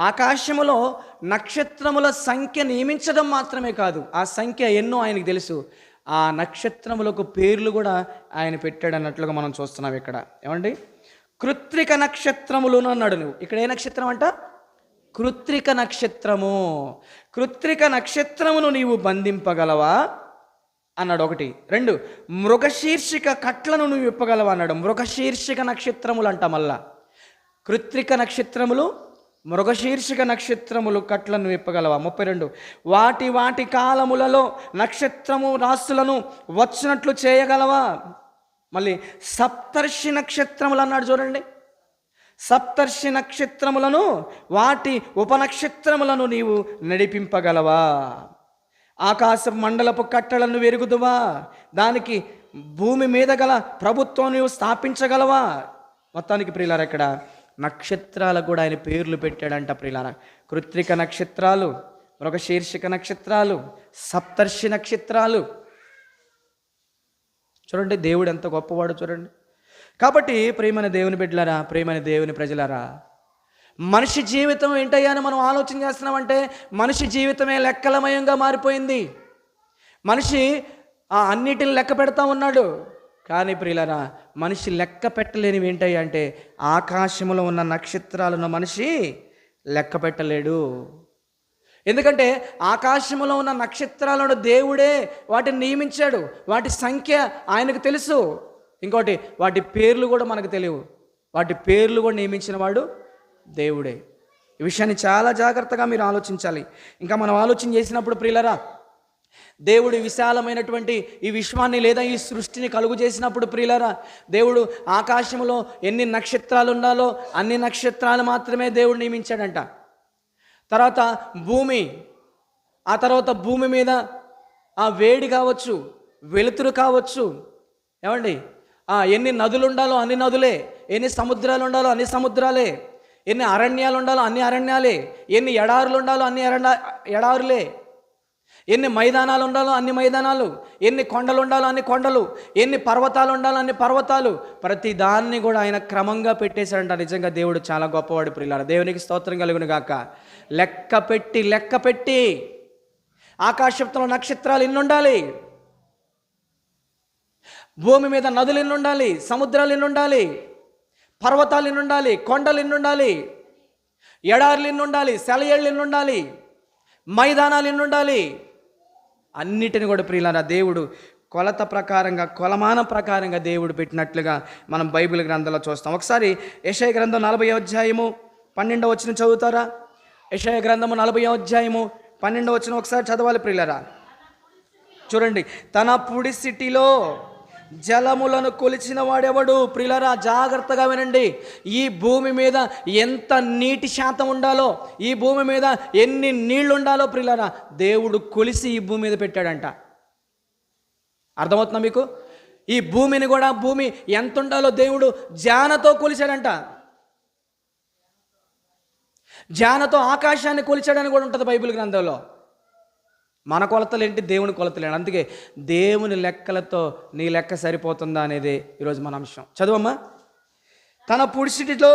ఆకాశములో నక్షత్రముల సంఖ్య నియమించడం మాత్రమే కాదు, ఆ సంఖ్య ఎన్నో ఆయనకు తెలుసు. ఆ నక్షత్రములకు పేర్లు కూడా ఆయన పెట్టాడు అన్నట్లుగా మనం చూస్తున్నాం ఇక్కడ. కృత్రిక నక్షత్రములను అన్నాడు. నువ్వు ఇక్కడ ఏ నక్షత్రం అంట? కృత్రిక నక్షత్రము. కృత్రిక నక్షత్రమును నీవు బంధింపగలవా అన్నాడు. 1, 2 మృగశీర్షిక కట్లను నువ్వు విప్పగలవా అన్నాడు. మృగశీర్షిక నక్షత్రములు అంట. మళ్ళా కృత్రిక నక్షత్రములు, మృగశీర్షిక నక్షత్రములు కట్లను విప్పగలవా? 32 వాటి కాలములలో నక్షత్రము రాసులను వచ్చినట్లు చేయగలవా? మళ్ళీ సప్తర్షి నక్షత్రములు అన్నాడు. చూడండి, సప్తర్షి నక్షత్రములను, వాటి ఉపనక్షత్రములను నీవు నడిపింపగలవా? ఆకాశ మండలపు కట్టలను వెరుగుదువా? దానికి భూమి మీద గల ప్రభుత్వం నీవు స్థాపించగలవా? మొత్తానికి ప్రియులారా, ఇక్కడ నక్షత్రాలకు కూడా ఆయన పేర్లు పెట్టాడంట ప్రియులారా. కృత్రిక నక్షత్రాలు, మృగశీర్షిక నక్షత్రాలు, సప్తర్షి నక్షత్రాలు. చూడండి దేవుడు ఎంత గొప్పవాడు చూడండి. కాబట్టి ప్రియమైన దేవుని బిడ్డలారా, ప్రియమైన దేవుని ప్రజలారా, మనిషి జీవితం ఏంటయ్యా అని మనం ఆలోచన చేస్తున్నామంటే మనిషి జీవితమే లెక్కలమయంగా మారిపోయింది. మనిషి అన్నిటిని లెక్క పెడతా ఉన్నాడు. కానీ ప్రియులారా, మనిషి లెక్క పెట్టలేనివి ఏంటయ్యా అంటే ఆకాశంలో ఉన్న నక్షత్రాలను మనిషి లెక్క పెట్టలేడు. ఎందుకంటే ఆకాశంలో ఉన్న నక్షత్రాలను దేవుడే వాటిని నియమించాడు. వాటి సంఖ్య ఆయనకు తెలుసు. ఇంకోటి, వాటి పేర్లు కూడా మనకు తెలియవు. వాటి పేర్లు కూడా నియమించిన వాడు దేవుడే. ఈ విషయాన్ని చాలా జాగ్రత్తగా మీరు ఆలోచించాలి. ఇంకా మనం ఆలోచన చేసినప్పుడు ప్రియులారా, దేవుడు విశాలమైనటువంటి ఈ విశ్వాన్ని లేదా ఈ సృష్టిని కలుగు చేసినప్పుడు ప్రియులారా, దేవుడు ఆకాశంలో ఎన్ని నక్షత్రాలు ఉండాలో అన్ని నక్షత్రాలు మాత్రమే దేవుడు నియమించాడంట. తర్వాత భూమి, ఆ తర్వాత భూమి మీద ఆ వేడి కావచ్చు, వెలుతురు కావచ్చు, ఏమండి, ఎన్ని నదులు ఉండాలో అన్ని నదులే, ఎన్ని సముద్రాలు ఉండాలో అన్ని సముద్రాలే, ఎన్ని అరణ్యాలు ఉండాలో అన్ని అరణ్యాలే, ఎన్ని ఎడారులు ఉండాలో అన్ని ఎడారులే, ఎన్ని మైదానాలు ఉండాలో అన్ని మైదానాలు, ఎన్ని కొండలు ఉండాలో అన్ని కొండలు, ఎన్ని పర్వతాలు ఉండాలో అన్ని పర్వతాలు, ప్రతి దాన్ని కూడా ఆయన క్రమంగా పెట్టేశాడంట. నిజంగా దేవుడు చాలా గొప్పవాడు ప్రియులారా. దేవునికి స్తోత్రం కలుగును గాక. లెక్క పెట్టి ఆకాశంలో నక్షత్రాలు ఎన్ని ఉండాలి, భూమి మీద నదులు ఎన్ని ఉండాలి, సముద్రాలు ఎన్ని ఉండాలి, పర్వతాలు ఎన్ని ఉండాలి, కొండలు ఎన్ని ఉండాలి, ఎడారులు ఎన్ని ఉండాలి, సెలయేళ్ళు ఎన్ని ఉండాలి, మైదానాలు ఎన్ని ఉండాలి, అన్నిటిని కూడా ప్రియులారా దేవుడు కొలత ప్రకారంగా, కొలమానం ప్రకారంగా దేవుడు పెట్టినట్లుగా మనం బైబిల్ గ్రంథంలో చూస్తాం. ఒకసారి యెషయా గ్రంథం 40వ అధ్యాయము 12వ వచనం చదువుతారా? యెషయా గ్రంథము 40వ అధ్యాయము 12వ వచనం ఒకసారి చదవాలి ప్రియులారా. చూడండి, తన పుడిసిటిలో జలములను కొలిచిన వాడెవడు? ప్రియులారా జాగ్రత్తగా వినండి. ఈ భూమి మీద ఎంత నీటి శాతం ఉండాలో, ఈ భూమి మీద ఎన్ని నీళ్లు ఉండాలో ప్రియులారా దేవుడు కొలిసి ఈ భూమి మీద పెట్టాడంట. అర్థమవుతుందా మీకు? ఈ భూమిని కూడా, భూమి ఎంత ఉండాలో దేవుడు జానతో కొలిచాడంట. జానతో ఆకాశాన్ని కొలిచాడని కూడా ఉంటుంది బైబిల్ గ్రంథంలో. మన కొలతలేంటి, దేవుని కొలతలేంటి. అందుకే దేవుని లెక్కలతో నీ లెక్క సరిపోతుందా అనేది ఈరోజు మన అంశం. చదువమ్మా. తన పుడిసిటిలో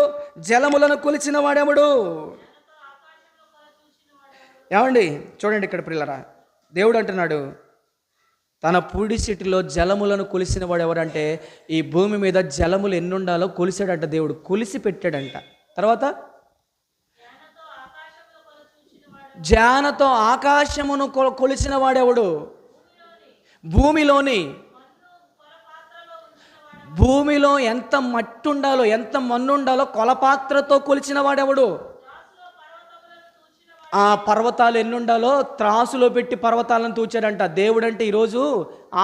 జలములను కొలిచిన వాడెవడు? ఏమండి చూడండి ఇక్కడ ప్రియులారా, దేవుడు అంటున్నాడు తన పుడిసిటిలో జలములను కొలిసిన వాడు ఎవరంటే, ఈ భూమి మీద జలములు ఎన్ని ఉండాలో కొలిసాడంట దేవుడు, కొలిసి పెట్టాడంట. తర్వాత జానతో ఆకాశమును కొలిచిన వాడెవడు? భూమిలో ఎంత మట్టి ఉండాలో, ఎంత మన్ను ఉండాలో కొలపాత్రతో కొలిచిన వాడెవడు? ఆ పర్వతాలు ఎన్ని ఉండాలో త్రాసులో పెట్టి పర్వతాలను తూచాడంట దేవుడు. అంటే ఈరోజు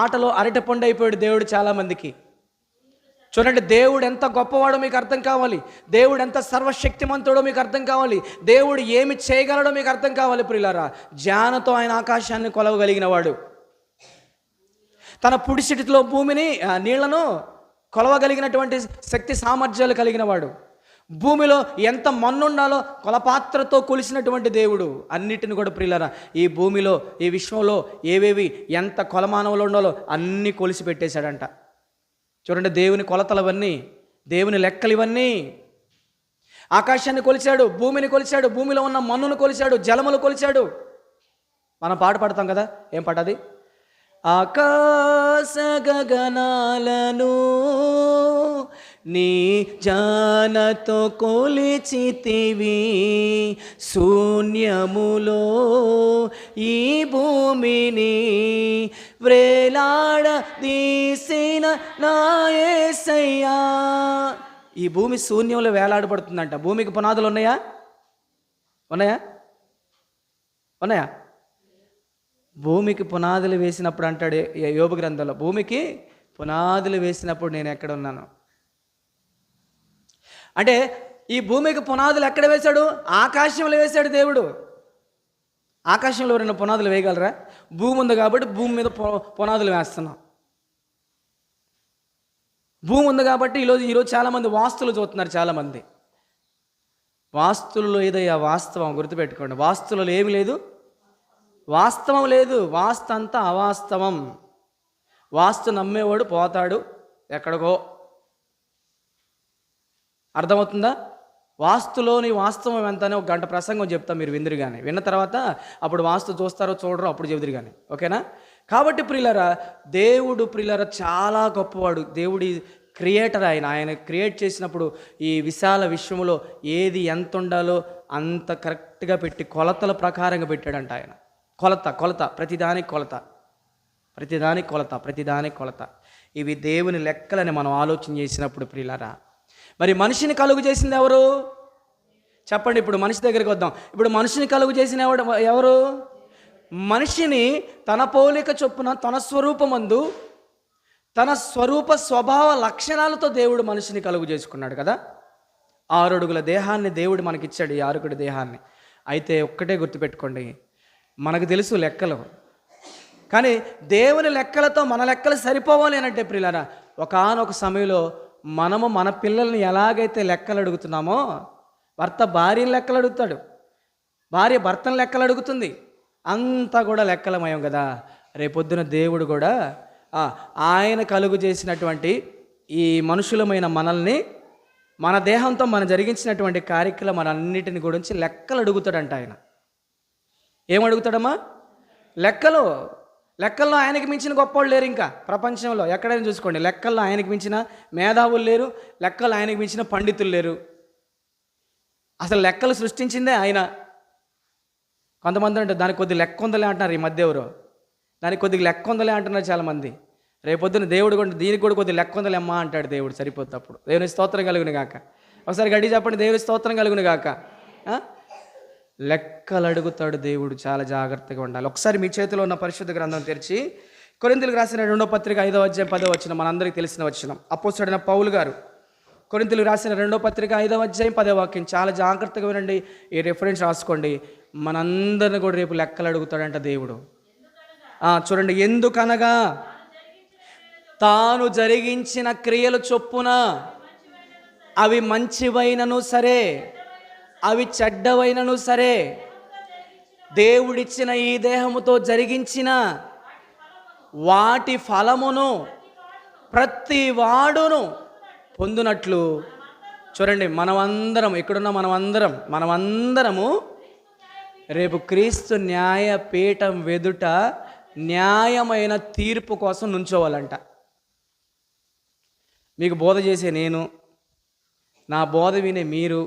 ఆటలో అరటిపండు అయిపోయాడు దేవుడు చాలామందికి. చూడండి, దేవుడు ఎంత గొప్పవాడో మీకు అర్థం కావాలి, దేవుడు ఎంత సర్వశక్తిమంతుడో మీకు అర్థం కావాలి, దేవుడు ఏమి చేయగలడో మీకు అర్థం కావాలి ప్రియులారా. జ్ఞానంతో ఆయన ఆకాశాన్ని కొలవగలిగిన వాడు, తన పుడిసిటిలో భూమిని, నీళ్లను కొలవగలిగినటువంటి శక్తి సామర్థ్యాలు కలిగిన వాడు, భూమిలో ఎంత మన్నుండాలో కొలపాత్రతో కొలిసినటువంటి దేవుడు. అన్నిటిని కూడా ప్రియులారా ఈ భూమిలో, ఈ విశ్వంలో ఏవేవి ఎంత కొలమానంలో ఉండాలో అన్నీ కొలిసి పెట్టేశాడంట. చూడండి, దేవుని కొలతలు అవన్నీ, దేవుని లెక్కలు ఇవన్నీ. ఆకాశాన్ని కొలిచాడు, భూమిని కొలిచాడు, భూమిలో ఉన్న మన్నును కొలిచాడు, జలములు కొలిచాడు. మనం పాట పాడతాం కదా, ఏం పాట అది? ఆకాశ గగనాలను నీ జానతో కొలిచితివి, శూన్యములో ఈ భూమిని వ్రేలాడ తీసిన నా యేసయ్యా. ఈ భూమి శూన్యంలో వేలాడబడుతుందంట. భూమికి పునాదులు ఉన్నాయా? భూమికి పునాదులు వేసినప్పుడు అంటాడు యోబు గ్రంథంలో, భూమికి పునాదులు వేసినప్పుడు నేను ఎక్కడ ఉన్నాను అంటే, ఈ భూమికి పునాదులు ఎక్కడ వేశాడు? ఆకాశంలో వేశాడు దేవుడు. ఆకాశంలో ఎవరైనా పునాదులు వేయగలరా? భూమి ఉంది కాబట్టి భూమి మీద పునాదులు వేస్తున్నాం. భూమి ఉంది కాబట్టి ఈరోజు చాలామంది వాస్తులు చూస్తున్నారు. చాలామంది వాస్తులలో ఏదయ్యా వాస్తవం గుర్తుపెట్టుకోండి. వాస్తులలో ఏమి లేదు, వాస్తవం లేదు. వాస్తు అంతా అవాస్తవం. వాస్తు నమ్మేవాడు పోతాడు ఎక్కడికో. అర్థమవుతుందా? వాస్తులోని వాస్తవం ఎంత అని 1 గంట ప్రసంగం చెప్తా, మీరు విందురు కానీ. విన్న తర్వాత అప్పుడు వాస్తు చూస్తారో చూడరో అప్పుడు చెబుదురు కానీ, ఓకేనా? కాబట్టి ప్రియులారా, దేవుడు ప్రియులారా చాలా గొప్పవాడు. దేవుడి క్రియేటర్ ఆయన క్రియేట్ చేసినప్పుడు ఈ విశాల విశ్వములో ఏది ఎంత ఉండాలో అంత కరెక్ట్గా పెట్టి కొలతల ప్రకారంగా పెట్టాడంట ఆయన. కొలత ప్రతిదానికి కొలత. ఇవి దేవుని లెక్కలని మనం ఆలోచన చేసినప్పుడు ప్రియులారా, మరి మనిషిని కలుగు చేసింది ఎవరు చెప్పండి? ఇప్పుడు మనిషి దగ్గరికి వద్దాం. ఇప్పుడు మనిషిని కలుగు చేసిన ఎవరు? మనిషిని తన పోలిక చొప్పున తన స్వరూపమందు తన స్వరూప స్వభావ లక్షణాలతో దేవుడు మనిషిని కలుగు చేసుకున్నాడు కదా. 6 అడుగుల దేహాన్ని దేవుడు మనకిచ్చాడు, ఈ 6 దేహాన్ని. అయితే ఒక్కటే గుర్తుపెట్టుకోండి, మనకు తెలుసు లెక్కలు, కానీ దేవుని లెక్కలతో మన లెక్కలు సరిపోవాలి అని అంటే ప్రియులారా, ఒకానొక సమయంలో మనము మన పిల్లల్ని ఎలాగైతే లెక్కలు అడుగుతున్నామో, భర్త భార్యని లెక్కలు అడుగుతాడు, భార్య భర్తను లెక్కలు అడుగుతుంది, అంతా కూడా లెక్కలమయం కదా. రేపొద్దున దేవుడు కూడా ఆయన కలుగు చేసినటువంటి ఈ మనుషులమైన మనల్ని, మన దేహంతో మనం జరిగించినటువంటి కార్యక్రమాలన్నిటిని గురించి లెక్కలు అడుగుతాడంట ఆయన. ఏమడుగుతాడమ్మా? లెక్కల్లో ఆయనకి మించిన గొప్పవాళ్ళు లేరు ఇంకా ప్రపంచంలో ఎక్కడైనా చూసుకోండి. లెక్కల్లో ఆయనకి మించిన మేధావులు లేరు, లెక్కల్లో ఆయనకి మించిన పండితులు లేరు. అసలు లెక్కలు సృష్టించిందే ఆయన. కొంతమంది అంటే దానికి కొద్ది లెక్క ఉందలే అంటున్నారు ఈ మధ్య, ఎవరో దానికి కొద్దిగా లెక్క ఉందలే అంటున్నారు చాలామంది. రేపొద్దున దేవుడు కూడా దీనికి కూడా కొద్ది లెక్క ఉందలే అమ్మా అంటాడు దేవుడు. సరిపోతుంది అప్పుడు. దేవుని స్తోత్రం కలుగును గాక. ఒకసారి గడ్డి చెప్పండి, దేవుని స్తోత్రం కలుగును గాక. లెక్కలు అడుగుతాడు దేవుడు, చాలా జాగ్రత్తగా ఉండాలి. ఒకసారి మీ చేతిలో ఉన్న పరిశుద్ధ గ్రంథం తెరిచి కొరింథీయులకు రాసిన 2వ పత్రిక 5వ అధ్యాయం 10వ వచనం, మనందరికీ తెలిసిన వచనం. అపోస్తలుడైన పౌలు గారు కొరింథీయులకు రాసిన 2వ పత్రిక 5వ అధ్యాయం 10వ వాక్యం, చాలా జాగ్రత్తగా వినండి, ఈ రెఫరెన్స్ రాసుకోండి. మనందరిని కూడా రేపు లెక్కలు అడుగుతాడంట దేవుడు. చూడండి, ఎందుకనగా తాను జరిగించిన క్రియలు చొప్పున అవి మంచివైనను సరే, అవి చెడ్డవైనను సరే, దేవుడిచ్చిన ఈ దేహముతో జరిగించిన వాటి ఫలమును ప్రతి వాడును పొందునట్లు. చూడండి, మనమందరం ఇక్కడున్న మనమందరము రేపు క్రీస్తు న్యాయపీఠం వెదుట న్యాయమైన తీర్పు కోసం నుంచోవాలంట. మీకు బోధ చేసే నేను, నా బోధ వినే మీరు,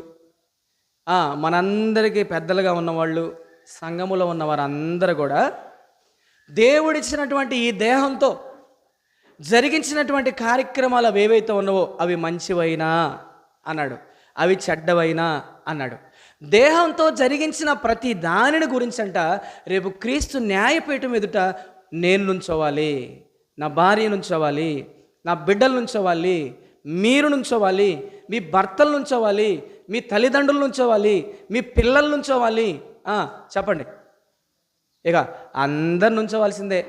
మనందరికీ పెద్దలుగా ఉన్నవాళ్ళు, సంఘములో ఉన్నవారు అందరూ కూడా దేవుడిచ్చినటువంటి ఈ దేహంతో జరిగించినటువంటి కార్యక్రమాలు అవి ఏవైతే ఉన్నావో అవి మంచివైనా అన్నాడు, అవి చెడ్డవైనా అన్నాడు. దేహంతో జరిగించిన ప్రతి దానిని గురించంట రేపు క్రీస్తు న్యాయపీఠం ఎదుట నేను నుంచోవాలి, నా భార్య నుంచోవాలి, నా బిడ్డలు నుంచోవాలి, మీరు నుంచోవాలి, మీ భర్తలు నుంచోవాలి, మీ తల్లిదండ్రులు నుంచోవాలి, మీ పిల్లల నుంచోవాలి. చెప్పండి, ఇక అందరు నుంచోవాల్సిందే.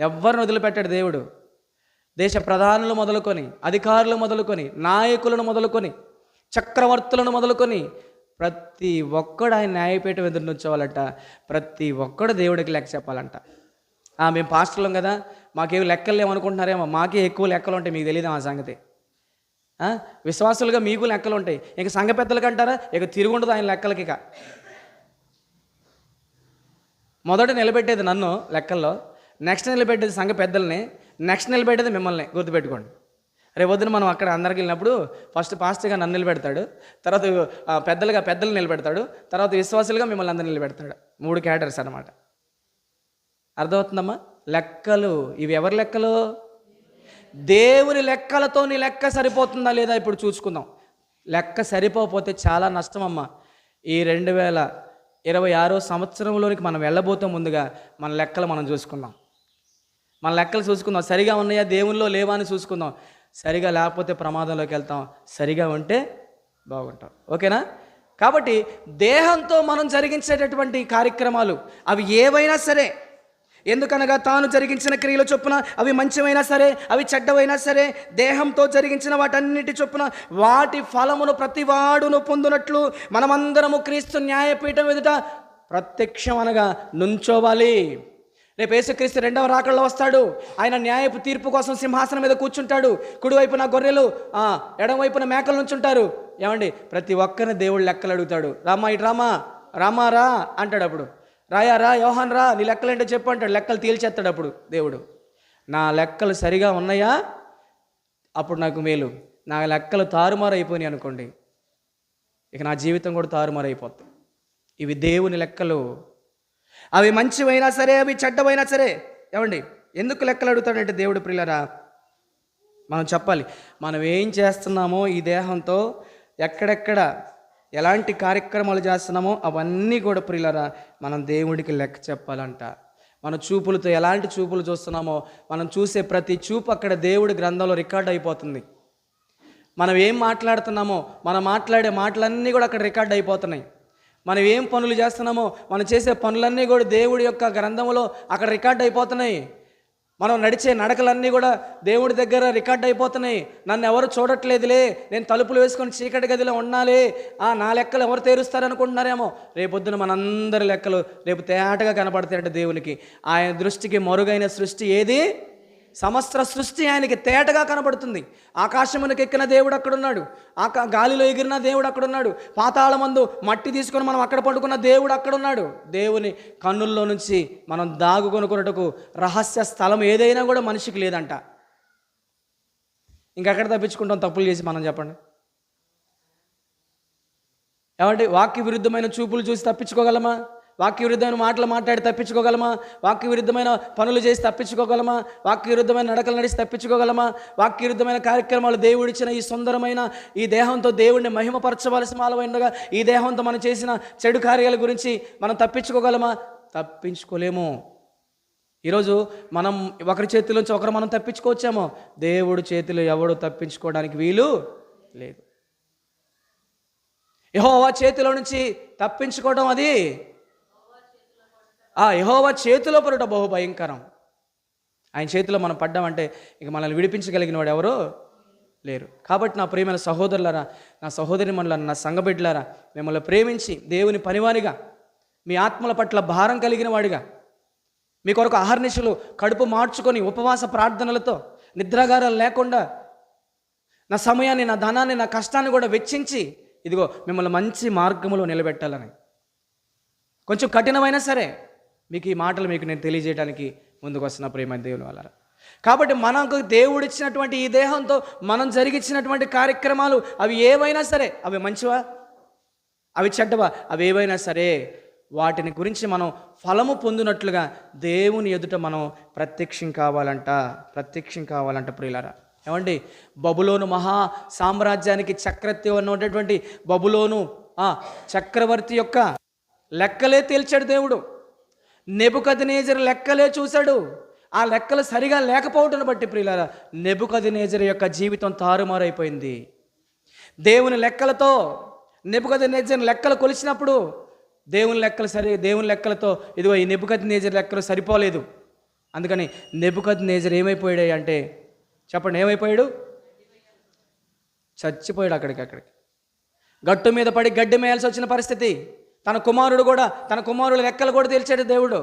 ఎవరిని వదిలిపెట్టాడు దేవుడు. దేశ ప్రధానులు మొదలుకొని, అధికారులు మొదలుకొని, నాయకులను మొదలుకొని, చక్రవర్తులను మొదలుకొని ప్రతి ఒక్కడు ఆయన న్యాయపీఠం ఎదురు నుంచోవాలంట. ప్రతి ఒక్కడు దేవుడికి లెక్క చెప్పాలంట. మేము పాస్టర్లం కదా, మాకేమి లెక్కలు లేవనుకుంటున్నారేమో, మాకే ఎక్కువ లెక్కలు ఉంటాయి, మీకు తెలియదు ఆ సంగతి. విశ్వాసులుగా మీకు లెక్కలు ఉంటాయి, ఇక సంఘ పెద్దలకి అంటారా, ఇక తిరుగుండదు ఆయన లెక్కలకి. ఇక మొదట నిలబెట్టేది నన్ను లెక్కల్లో, నెక్స్ట్ నిలబెట్టేది సంఘ పెద్దల్ని, నెక్స్ట్ నిలబెట్టేది మిమ్మల్ని. గుర్తుపెట్టుకోండి. రేపొద్దున మనం అక్కడ అందరికి వెళ్ళినప్పుడు ఫస్ట్ పాస్టర్గా నన్ను నిలబెడతాడు, తర్వాత పెద్దలు నిలబెడతాడు, తర్వాత విశ్వాసులుగా మిమ్మల్ని అందరిని నిలబెడతాడు. 3 క్యాటర్స్ అన్నమాట. అర్థమవుతుందమ్మా? లెక్కలు ఇవి ఎవరి లెక్కలు? దేవుని లెక్కలతో నీ లెక్క సరిపోతుందా లేదా ఇప్పుడు చూసుకుందాం. లెక్క సరిపోతే చాలా నష్టం అమ్మా. ఈ 2026 సంవత్సరంలోనికి మనం వెళ్ళబోతే ముందుగా మన లెక్కలు మనం చూసుకుందాం. మన లెక్కలు చూసుకుందాం, సరిగా ఉన్నాయా దేవుల్లో లేవా అని చూసుకుందాం. సరిగా లేకపోతే ప్రమాదంలోకి వెళ్తాం, సరిగా ఉంటే బాగుంటాం. ఓకేనా? కాబట్టి దేహంతో మనం జరిగించేటటువంటి కార్యక్రమాలు అవి ఏవైనా సరే, ఎందుకనగా తాను జరిగించిన క్రియల చొప్పున అవి మంచివైనా సరే, అవి చెడ్డవైనా సరే, దేహంతో జరిగించిన వాటన్నిటి చొప్పున వాటి ఫలమును ప్రతివాడును పొందునట్లు మనమందరము క్రీస్తు న్యాయపీఠం ఎదుట ప్రత్యక్షం అనగా నుంచోవాలి. రేపు యేసుక్రీస్తు 2వ రాకడలో వస్తాడు. ఆయన న్యాయపు తీర్పు కోసం సింహాసనం మీద కూర్చుంటాడు. కుడివైపున గొర్రెలు, ఎడమవైపున మేకలు నుంచుంటారు. ఏమండి, ప్రతి ఒక్కరిని దేవుడు లెక్కలు అడుగుతాడు. రామా ఇటు రామా రా అంటాడు. అప్పుడు రా యోహాన్ రా, నీ లెక్కలు ఏంటో చెప్పు అంటాడు. లెక్కలు తేల్చేస్తాడు అప్పుడు దేవుడు. నా లెక్కలు సరిగా ఉన్నాయా, అప్పుడు నాకు మేలు. నా లెక్కలు తారుమారు అయిపోయినాయి అనుకోండి, ఇక నా జీవితం కూడా తారుమారు అయిపోతుంది. ఇవి దేవుని లెక్కలు. అవి మంచివైనా సరే, అవి చెడ్డవైనా సరే. ఏమండి, ఎందుకు లెక్కలు అడుగుతాడంటే దేవుడు, ప్రియులారా, మనం చెప్పాలి మనం ఏం చేస్తున్నామో ఈ దేహంతో, ఎక్కడెక్కడ ఎలాంటి కార్యక్రమాలు చేస్తున్నామో అవన్నీ కూడా ప్రియులారా మనం దేవుడికి లెక్క చెప్పాలంట. మన చూపులతో ఎలాంటి చూపులు చూస్తున్నామో, మనం చూసే ప్రతి చూపు అక్కడ దేవుడి గ్రంథంలో రికార్డ్ అయిపోతుంది. మనం ఏం మాట్లాడుతున్నామో, మనం మాట్లాడే మాటలన్నీ కూడా అక్కడ రికార్డ్ అయిపోతున్నాయి. మనం ఏం పనులు చేస్తున్నామో, మనం చేసే పనులన్నీ కూడా దేవుడి యొక్క గ్రంథంలో అక్కడ రికార్డ్ అయిపోతున్నాయి. మనం నడిచే నడకలన్నీ కూడా దేవుడి దగ్గర రికార్డ్ అయిపోతున్నాయి. నన్ను ఎవరు చూడట్లేదులే, నేను తలుపులు వేసుకొని చీకటి గదిలో ఉండాలి, నా లెక్కలు ఎవరు తీరుస్తారనుకుంటున్నారేమో. రేపొద్దున మనందరి లెక్కలు రేపు తేటగా కనపడతాయంటే దేవునికి. ఆయన దృష్టికి మరుగైన సృష్టి ఏది? సమస్త సృష్టి ఆయనకి తేటగా కనబడుతుంది. ఆకాశమునకు ఎక్కిన దేవుడు అక్కడున్నాడు, గాలిలో ఎగిరిన దేవుడు అక్కడున్నాడు, పాతాళమందు మట్టి తీసుకొని మనం అక్కడ పడుకున్న దేవుడు అక్కడున్నాడు. దేవుని కన్నుల్లో నుంచి మనం దాగుకొనుకున్నట్టుకు రహస్య స్థలం ఏదైనా కూడా మనిషికి లేదంట. ఇంకెక్కడ తప్పించుకుంటాం తప్పులు చేసి? మనం చెప్పండి. ఏమంటే వాక్య విరుద్ధమైన చూపులు చూసి తప్పించుకోగలమా? వాక్య విరుద్ధమైన మాటలు మాట్లాడి తప్పించుకోగలమా? వాక్య విరుద్ధమైన పనులు చేసి తప్పించుకోగలమా? వాక్య విరుద్ధమైన నడకలు నడిచి తప్పించుకోగలమా? వాక్య విరుద్ధమైన కార్యక్రమాలు, దేవుడిచ్చిన ఈ సుందరమైన ఈ దేహంతో దేవుడిని మహిమపరచవలసిన వాళ్ళమైనగా ఈ దేహంతో మనం చేసిన చెడు కార్యాల గురించి మనం తప్పించుకోగలమా? తప్పించుకోలేము. ఈరోజు మనం ఒకరి చేతిలోంచి ఒకరు మనం తప్పించుకోవచ్చామో, దేవుడి చేతిలో ఎవడు తప్పించుకోవడానికి వీలు లేదు. యెహోవా చేతిలో నుంచి తప్పించుకోవడం అది యెహోవా చేతిలో పడుట బహు భయంకరం. ఆయన చేతిలో మనం పడ్డామంటే ఇక మనల్ని విడిపించగలిగిన వాడు ఎవరో లేరు. కాబట్టి నా ప్రియమైన సహోదరులారా, నా సహోదరిమణులారా, నా సంఘబిడ్డలారా, మిమ్మల్ని ప్రేమించి దేవుని పనివానిగా, మీ ఆత్మల పట్ల భారం కలిగిన వాడిగా, మీ కొరకు అహర్నిశలు కడుపు మార్చుకొని ఉపవాస ప్రార్థనలతో నిద్రాగారాలు లేకుండా నా సమయాన్ని, నా ధనాన్ని, నా కష్టాన్ని కూడా వెచ్చించి ఇదిగో మిమ్మల్ని మంచి మార్గంలో నిలబెట్టాలని, కొంచెం కఠినమైనా సరే మీకు ఈ మాటలు మీకు నేను తెలియజేయడానికి ముందుకు వస్తున్న ప్రేమ దేవుని వల్ల. కాబట్టి మనకు దేవుడిచ్చినటువంటి ఈ దేహంతో మనం జరిగించినటువంటి కార్యక్రమాలు అవి ఏవైనా సరే, అవి మంచివా అవి చెడ్డవా, అవి ఏవైనా సరే వాటిని గురించి మనం ఫలము పొందినట్లుగా దేవుని ఎదుట మనం ప్రత్యక్షం కావాలంట ప్రియులారా. ఏమండి, బబులోను మహా సామ్రాజ్యానికి చక్రవర్తి ఉన్నటువంటి బబులోను చక్రవర్తి యొక్క లెక్కలే తేల్చాడు దేవుడు. నెబుకద్నెజరు లెక్కలే చూశాడు. ఆ లెక్కలు సరిగా లేకపోవటం బట్టి ప్రియులారా నెబుకద్నెజరు యొక్క జీవితం తారుమారైపోయింది. దేవుని లెక్కలతో నెబుకద్నెజరు లెక్కలు కొలిచినప్పుడు దేవుని లెక్కలతో ఇదిగో ఈ నెబుకద్నెజరు లెక్కలు సరిపోలేదు. అందుకని నెబుకద్నెజరు ఏమైపోయాడు అంటే చెప్పండి, ఏమైపోయాడు? చచ్చిపోయాడు. అక్కడికి గట్టు మీద పడి గడ్డి మేయాల్సి వచ్చిన పరిస్థితి. తన కుమారుడు లెక్కలు కూడా తేల్చాడు దేవుడు.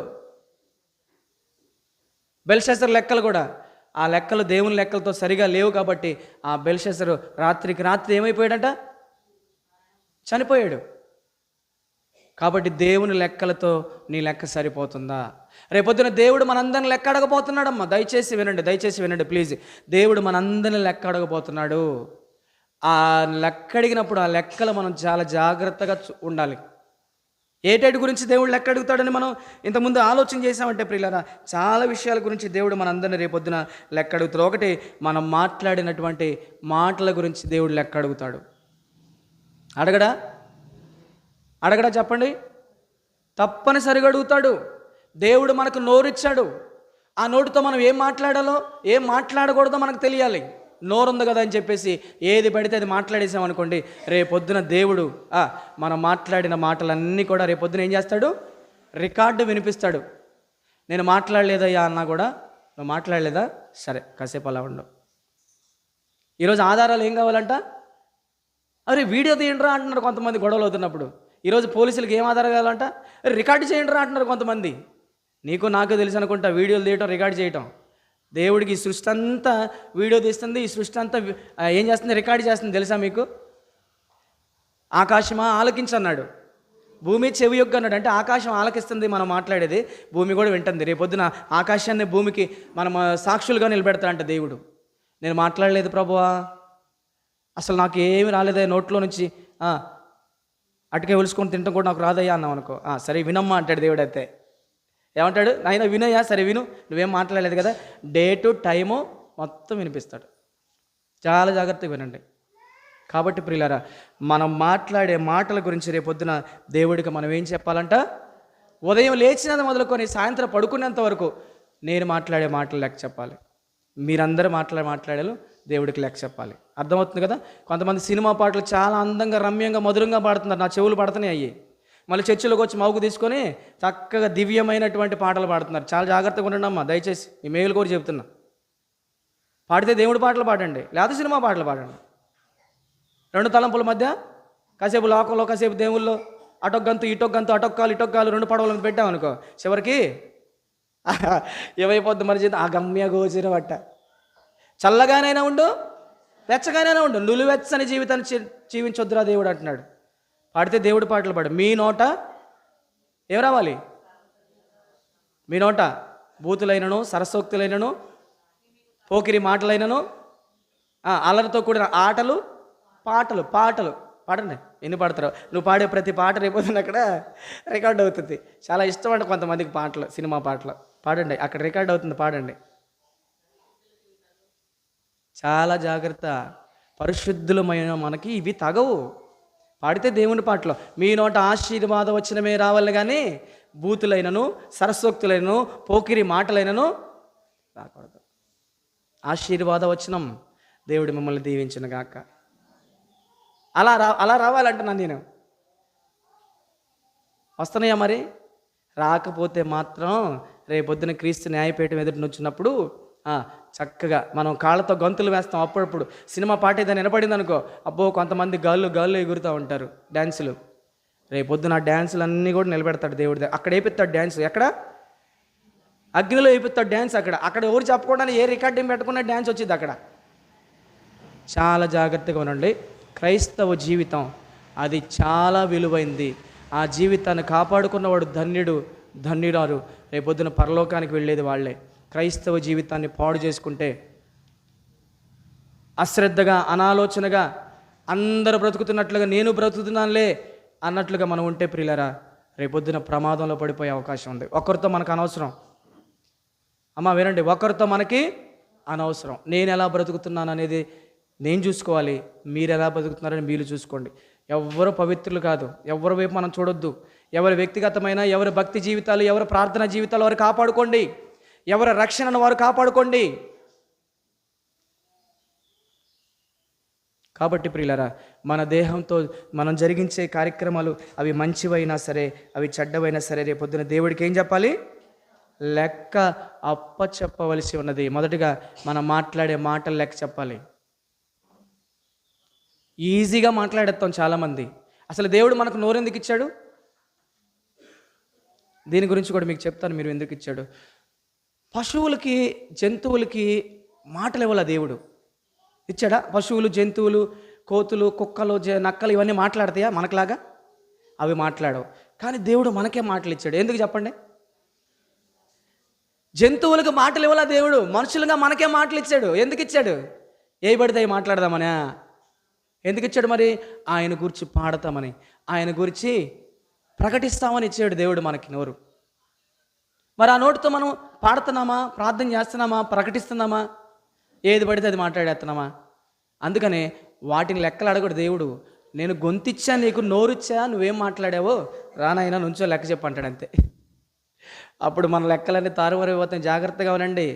బెల్షస్సరు లెక్కలు కూడా, ఆ లెక్కలు దేవుని లెక్కలతో సరిగా లేవు కాబట్టి ఆ బెల్షస్సరు రాత్రికి రాత్రి ఏమైపోయాడంట? చనిపోయాడు. కాబట్టి దేవుని లెక్కలతో నీ లెక్క సరిపోతుందా? రేపొద్దున దేవుడు మనందరిని లెక్క అడగబోతున్నాడమ్మా. దయచేసి వినండి ప్లీజ్. దేవుడు మనందరిని లెక్క అడగబోతున్నాడు. ఆ లెక్క అడిగినప్పుడు ఆ లెక్కలు మనం చాలా జాగ్రత్తగా ఉండాలి. ఏటేటి గురించి దేవుడు లెక్క అడుగుతాడని మనం ఇంతకుముందు ఆలోచన చేసామంటే ప్రియులారా, చాలా విషయాల గురించి దేవుడు మనందరినీ రేపొద్దున లెక్క అడుగుతాడు. ఒకటి, మనం మాట్లాడినటువంటి మాటల గురించి దేవుడు లెక్క అడుగుతాడు. అడగడా చెప్పండి? తప్పనిసరిగా అడుగుతాడు. దేవుడు మనకు నోరిచ్చాడు. ఆ నోటితో మనం ఏం మాట్లాడాలో ఏం మాట్లాడకూడదో మనకు తెలియాలి. నోరుంది కదా అని చెప్పేసి ఏది పడితే అది మాట్లాడేసామనుకోండి, రేపొద్దున దేవుడు మనం మాట్లాడిన మాటలన్నీ కూడా రేపొద్దున ఏం చేస్తాడు? రికార్డు వినిపిస్తాడు. నేను మాట్లాడలేదయ్యా అన్నా కూడా, నువ్వు మాట్లాడలేదా, సరే కాసేపు అలా ఉండు. ఈరోజు ఆధారాలు ఏం కావాలంట? అరే వీడియో తీయండిరా అంటున్నారు కొంతమంది గొడవలు అవుతున్నప్పుడు. ఈరోజు పోలీసులకు ఏం ఆధారం కావాలంట? రికార్డు చేయండిరా అంటున్నారు కొంతమంది. నీకు నాకు తెలుసు అనుకుంటా వీడియోలు తీయటం, రికార్డు చేయటం. దేవుడికి ఈ సృష్టి అంతా వీడియో తీస్తుంది, ఈ సృష్టి అంతా ఏం చేస్తుంది? రికార్డు చేస్తుంది. తెలుసా మీకు? ఆకాశమా ఆలకించన్నాడు, భూమి చెవి యొగ్గు అన్నాడు. అంటే ఆకాశం ఆలకిస్తుంది మనం మాట్లాడేది, భూమి కూడా వింటుంది. రేపొద్దున ఆకాశాన్ని భూమికి మనం సాక్షులుగా నిలబెడతాడంట దేవుడు. నేను మాట్లాడలేదు ప్రభువా, అసలు నాకు ఏమి రాలేదా నోట్లో నుంచి, అటుకే ఒలుసుకొని తింటాం కూడా నాకు రాదయ్యా అన్నాం అనుకో, సరే వినమ్మా అంటాడు దేవుడు. అయితే ఏమంటాడు? నాయన వినయ్యా, సరే విను, నువ్వేం మాట్లాడలేదు కదా, డేటు టైము మొత్తం వినిపిస్తాడు. చాలా జాగ్రత్తగా వినండి. కాబట్టి ప్రియులారా, మనం మాట్లాడే మాటల గురించి రేపొద్దున దేవుడికి మనం ఏం చెప్పాలంట? ఉదయం లేచినది మొదలుకొని సాయంత్రం పడుకునేంత వరకు నేను మాట్లాడే మాటలు లెక్క చెప్పాలి. మీరందరూ మాట్లాడాలి, దేవుడికి లెక్క చెప్పాలి. అర్థమవుతుంది కదా? కొంతమంది సినిమా పాటలు చాలా అందంగా, రమ్యంగా, మధురంగా పాడుతున్నారు, నా చెవులు పడుతున్నాయి అయ్యి. మళ్ళీ చర్చిలోకి వచ్చి మౌకు తీసుకొని చక్కగా దివ్యమైనటువంటి పాటలు పాడుతున్నారు. చాలా జాగ్రత్తగా ఉండండి అమ్మా, దయచేసి ఈ మేలు కూడా చెప్తున్నా. పాడితే దేవుడి పాటలు పాడండి, లేకపోతే సినిమా పాటలు పాడండి. రెండు తలంపుల మధ్య కాసేపు లోకంలో, కాసేపు దేవుల్లో, అటొక గంతు ఇటొక గంతు, అటొక్కాలు ఇటొక్కాలు, రెండు పడవలను పెట్టామనుకో, చివరికి ఏమైపోద్ది మన జీవితం? ఆ గమ్య గోచర పట్ట. చల్లగానైనా ఉండు, వెచ్చగానైనా ఉండు, నులివెచ్చని జీవితాన్ని జీవించొద్దురా దేవుడు అంటున్నాడు. పాడితే దేవుడి పాటలు పాడు. మీ నోట ఏం రావాలి? మీ నోట బూతులైనను, సరస్సోక్తులైనను, పోకిరి మాటలైనను, అల్లరితో కూడిన ఆటలు, పాటలు పాడండి. ఎన్ని పాడతారు? నువ్వు పాడే ప్రతి పాట రేపొద్దున అక్కడ రికార్డ్ అవుతుంది. చాలా ఇష్టం అండి కొంతమందికి పాటలు, సినిమా పాటలు. పాడండి, అక్కడ రికార్డ్ అవుతుంది, పాడండి. చాలా జాగ్రత్త. పరిశుద్ధులమైన మనకి ఇవి తగవు. పాడితే దేవుని పాటలు. మీ నోట ఆశీర్వాద వచనమే రావాలి కానీ బూతులైనను, సరస్వక్తులైనను, పోకిరి మాటలైనను రాకూడదు. ఆశీర్వాద వచనం దేవుడు మిమ్మల్ని దీవించును గాక. అలా రావాలంటున్నాను నేను. వస్తున్నాయా మరి? రాకపోతే మాత్రం రేపొద్దున క్రీస్తు న్యాయపీఠం ఎదుటి నుంచినప్పుడు చక్కగా మనం కాళ్ళతో గంతులు వేస్తాం. అప్పుడప్పుడు సినిమా పాట ఏదైనా వినపడింది అనుకో, అబ్బో కొంతమంది గాళ్ళు ఎగురుతూ ఉంటారు, డ్యాన్సులు. రేపొద్దున ఆ డ్యాన్సులు అన్నీ కూడా నిలబెడతాడు దేవుడి. అక్కడ వేపిస్తాడు డ్యాన్స్. ఎక్కడ? అగ్నిలో వేపిస్తాడు డ్యాన్స్. అక్కడ ఎవరు చెప్పకుండా ఏ రికార్డింగ్ పెట్టకుండా డ్యాన్స్ వచ్చింది అక్కడ. చాలా జాగ్రత్తగా ఉండండి. క్రైస్తవ జీవితం అది చాలా విలువైంది. ఆ జీవితాన్ని కాపాడుకున్నవాడు ధన్యురాలు. రేపొద్దున పరలోకానికి వెళ్ళేది వాళ్ళే. క్రైస్తవ జీవితాన్ని పాడు చేసుకుంటే, అశ్రద్ధగా, అనాలోచనగా, అందరూ బ్రతుకుతున్నట్లుగా నేను బ్రతుకుతున్నానులే అన్నట్లుగా మనం ఉంటే ప్రియులారా, రేపొద్దున ప్రమాదంలో పడిపోయే అవకాశం ఉంది. ఒకరితో మనకు అనవసరం. అమ్మా వినండి, ఒకరితో మనకి అనవసరం. నేను ఎలా బ్రతుకుతున్నాను అనేది నేను చూసుకోవాలి, మీరు ఎలా బతుకుతున్నారని మీరు చూసుకోండి. ఎవరు పవిత్రులు కాదు, ఎవరి వైపు మనం చూడొద్దు. ఎవరి వ్యక్తిగతమైన, ఎవరి భక్తి జీవితాలు, ఎవరి ప్రార్థన జీవితాలు వారు కాపాడుకోండి, ఎవరి రక్షణను వారు కాపాడుకోండి. కాబట్టి ప్రియులారా, మన దేహంతో మనం జరిగించే కార్యక్రమాలు అవి మంచివైనా సరే, అవి చెడ్డవైనా సరే, రేపొద్దున దేవుడికి ఏం చెప్పాలి? లెక్క చెప్పవలసి ఉన్నది. మొదటిగా మనం మాట్లాడే మాటలు లెక్క చెప్పాలి. ఈజీగా మాట్లాడేస్తాం చాలామంది. అసలు దేవుడు మనకు నోరు ఎందుకు ఇచ్చాడు? దీని గురించి కూడా మీకు చెప్తాను, మీరు ఎందుకు ఇచ్చాడు. పశువులకి, జంతువులకి మాటలు ఇవ్వాల దేవుడు ఇచ్చాడా? పశువులు, జంతువులు, కోతులు, కుక్కలు, నక్కలు ఇవన్నీ మాట్లాడతాయా మనకులాగా? అవి మాట్లాడవు. కానీ దేవుడు మనకే మాటలు ఇచ్చాడు. ఎందుకు చెప్పండి? జంతువులకు మాటలు ఇవ్వాల దేవుడు, మనుషులుగా మనకే మాటలు ఇచ్చాడు. ఎందుకు ఇచ్చాడు? ఏ పడితే మాట్లాడదామనే. ఎందుకు ఇచ్చాడు మరి? ఆయన గురించి పాడతామని, ఆయన గురించి ప్రకటిస్తామని ఇచ్చాడు దేవుడు మనకి నోరు. మరి ఆ నోటితో మనం పాడుతున్నామా, ప్రార్థన చేస్తున్నామా, ప్రకటిస్తున్నామా? ఏది పడితే అది మాట్లాడేస్తున్నామా? అందుకనే వాటిని లెక్కలు అడగడు దేవుడు. నేను గొంతిచ్చా, నీకు నోరుచ్చా, నువ్వేం మాట్లాడావో రానైనా నుంచో లెక్క చెప్పు అంటాడు అంతే. అప్పుడు మన లెక్కలన్నీ తారుమారైపోతాయి. జాగ్రత్తగా ఉండండి.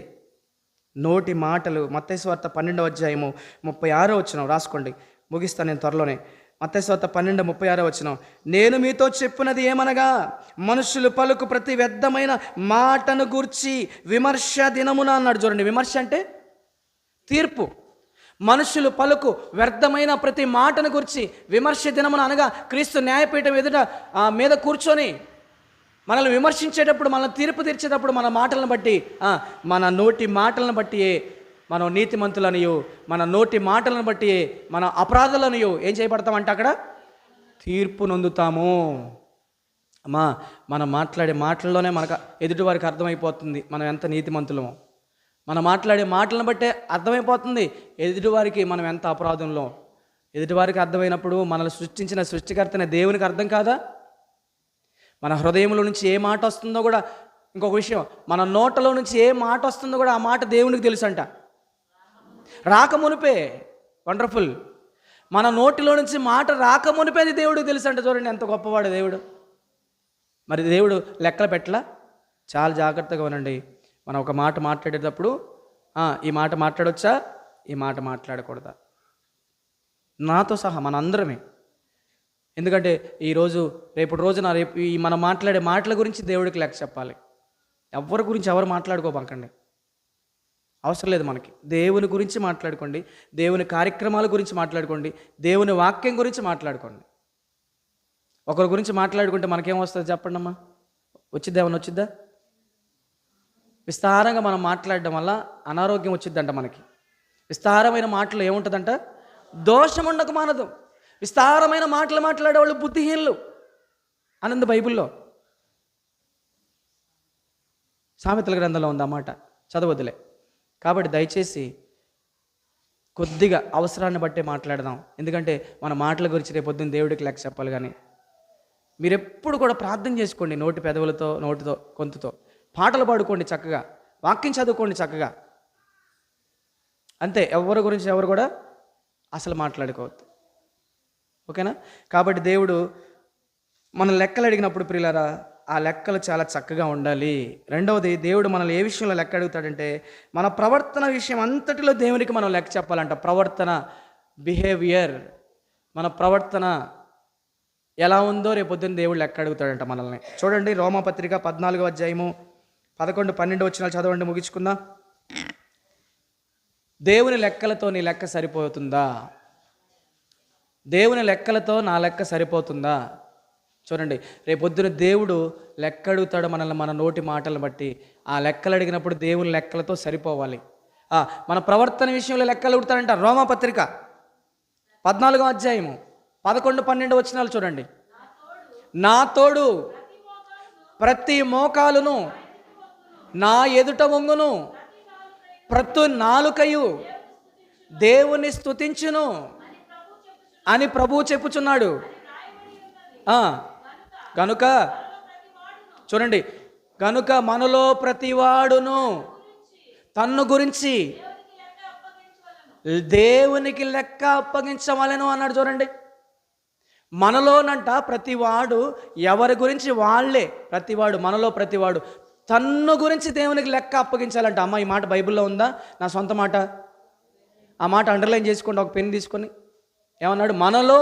నోటి మాటలు. మత్తయి సువార్త 12వ అధ్యాయము 36వ వచనం రాసుకోండి, ముగిస్తాను నేను త్వరలోనే. మత్తయి సువార్త 12:36 వచనం, నేను మీతో చెప్పున్నది ఏమనగా, మనుషులు పలుకు ప్రతి వ్యర్థమైన మాటను గూర్చి విమర్శ దినమున అన్నాడు. చూడండి, విమర్శ అంటే తీర్పు. మనుషులు పలుకు వ్యర్థమైన ప్రతి మాటను గురించి విమర్శ దినమున అనగా క్రీస్తు న్యాయపీఠం ఎదుట మీద కూర్చొని మనల్ని విమర్శించేటప్పుడు, మనల్ని తీర్పు తీర్చేటప్పుడు మన మాటలను బట్టి, మన నోటి మాటలను బట్టి మనం నీతిమంతులనియో, మన నోటి మాటలను బట్టి మన అపరాధాలనియో ఏం చేయబడతామంటే అక్కడ తీర్పు నొందుతాము. అమ్మా, మనం మాట్లాడే మాటల్లోనే మనకు ఎదుటివారికి అర్థమైపోతుంది మనం ఎంత నీతిమంతులమో. మనం మాట్లాడే మాటలను బట్టే అర్థమైపోతుంది ఎదుటివారికి మనం ఎంత అపరాధంలో. ఎదుటివారికి అర్థమైనప్పుడు మనల్ని సృష్టించిన సృష్టికర్తనే దేవునికి అర్థం కాదా? మన హృదయంలో నుంచి ఏ మాట వస్తుందో కూడా, ఇంకొక విషయం, మన నోటలో నుంచి ఏ మాట వస్తుందో కూడా ఆ మాట దేవునికి తెలుసు అంట. రాకమునిపే. వండర్ఫుల్. మన నోటిలో నుంచి మాట రాకమునిపేది దేవుడికి తెలుసు అంటే చూడండి ఎంత గొప్పవాడు దేవుడు. మరి దేవుడు లెక్కలు పెట్టలా? చాలా జాగ్రత్తగా వినండి. మనం ఒక మాట మాట్లాడేటప్పుడు ఈ మాట మాట్లాడొచ్చా, ఈ మాట మాట్లాడకూడదా, నాతో సహా మనందరమే. ఎందుకంటే ఈరోజు రేపటి రోజున ఈ మనం మాట్లాడే మాటల గురించి దేవుడికి లెక్క చెప్పాలి. ఎవరి గురించి ఎవరు మాట్లాడుకోబాకండి, అవసరం లేదు మనకి. దేవుని గురించి మాట్లాడుకోండి, దేవుని కార్యక్రమాల గురించి మాట్లాడుకోండి, దేవుని వాక్యం గురించి మాట్లాడుకోండి. ఒకరి గురించి మాట్లాడుకుంటే మనకేమొస్తుంది చెప్పండి అమ్మా? వచ్చిద్దా? ఏమన్నా వచ్చిద్దా? విస్తారంగా మనం మాట్లాడడం వల్ల అనారోగ్యం వచ్చిద్దంట మనకి. విస్తారమైన మాటలు ఏముంటుందంట? దోషం ఉండక మానదు. విస్తారమైన మాటలు మాట్లాడేవాళ్ళు బుద్ధిహీనులు అనంది బైబిల్లో. సామెతల గ్రంథంలో ఉంది అన్నమాట, చదవద్దులే. కాబట్టి దయచేసి కొద్దిగా అవసరాన్ని బట్టే మాట్లాడదాం. ఎందుకంటే మన మాటల గురించి రేపు పొద్దున్న దేవుడికి లెక్క చెప్పాలి. కానీ మీరు ఎప్పుడు కూడా ప్రార్థన చేసుకోండి, నోటి పెదవులతో, నోటితో, గొంతుతో. పాటలు పాడుకోండి చక్కగా, వాక్యం చదువుకోండి చక్కగా, అంతే. ఎవరి గురించి ఎవరు కూడా అసలు మాట్లాడుకోవద్దు, ఓకేనా? కాబట్టి దేవుడు మన లెక్కలు అడిగినప్పుడు ప్రియులారా, ఆ లెక్కలు చాలా చక్కగా ఉండాలి. రెండవది, దేవుడు మనల్ని ఏ విషయంలో లెక్క అడుగుతాడంటే మన ప్రవర్తన విషయం అంతటిలో దేవునికి మనం లెక్క చెప్పాలంట. ప్రవర్తన, బిహేవియర్, మన ప్రవర్తన ఎలా ఉందో రేపొద్దున దేవుడు లెక్క అడుగుతాడంట మనల్ని. చూడండి, రోమాపత్రిక 14వ అధ్యాయము 11, 12 వచనాలు చదవండి, ముగించుకుందాం. దేవుని లెక్కలతో నీ లెక్క సరిపోతుందా? దేవుని లెక్కలతో నా లెక్క సరిపోతుందా? చూడండి, రేపొద్దున దేవుడు లెక్క అడుగుతాడు మనల్ని మన నోటి మాటలను బట్టి. ఆ లెక్కలు అడిగినప్పుడు దేవుని లెక్కలతో సరిపోవాలి. మన ప్రవర్తన విషయంలో లెక్కలు అడుగుతాడంట. రోమాపత్రిక 14వ అధ్యాయము 11, 12 వచనాలు చూడండి. నా తోడు ప్రతి మోకాలును నా ఎదుట వంగును, ప్రతి నాలుకయు దేవుని స్తుతించును అని ప్రభువు చెప్పుచున్నాడు. గనుక చూడండి, గనుక మనలో ప్రతివాడును తన్ను గురించి దేవునికి లెక్క అప్పగించవలెను అన్నాడు. చూడండి, మనలోనంట ప్రతివాడు ఎవరి గురించి వాళ్ళే, ప్రతివాడు, మనలో ప్రతివాడు తన్ను గురించి దేవునికి లెక్క అప్పగించాలంట. అమ్మ, ఈ మాట బైబిల్లో ఉందా? నా సొంత మాట. ఆ మాట అండర్లైన్ చేసుకోండి, ఒక పెన్ తీసుకొని. ఏమన్నాడు? మనలో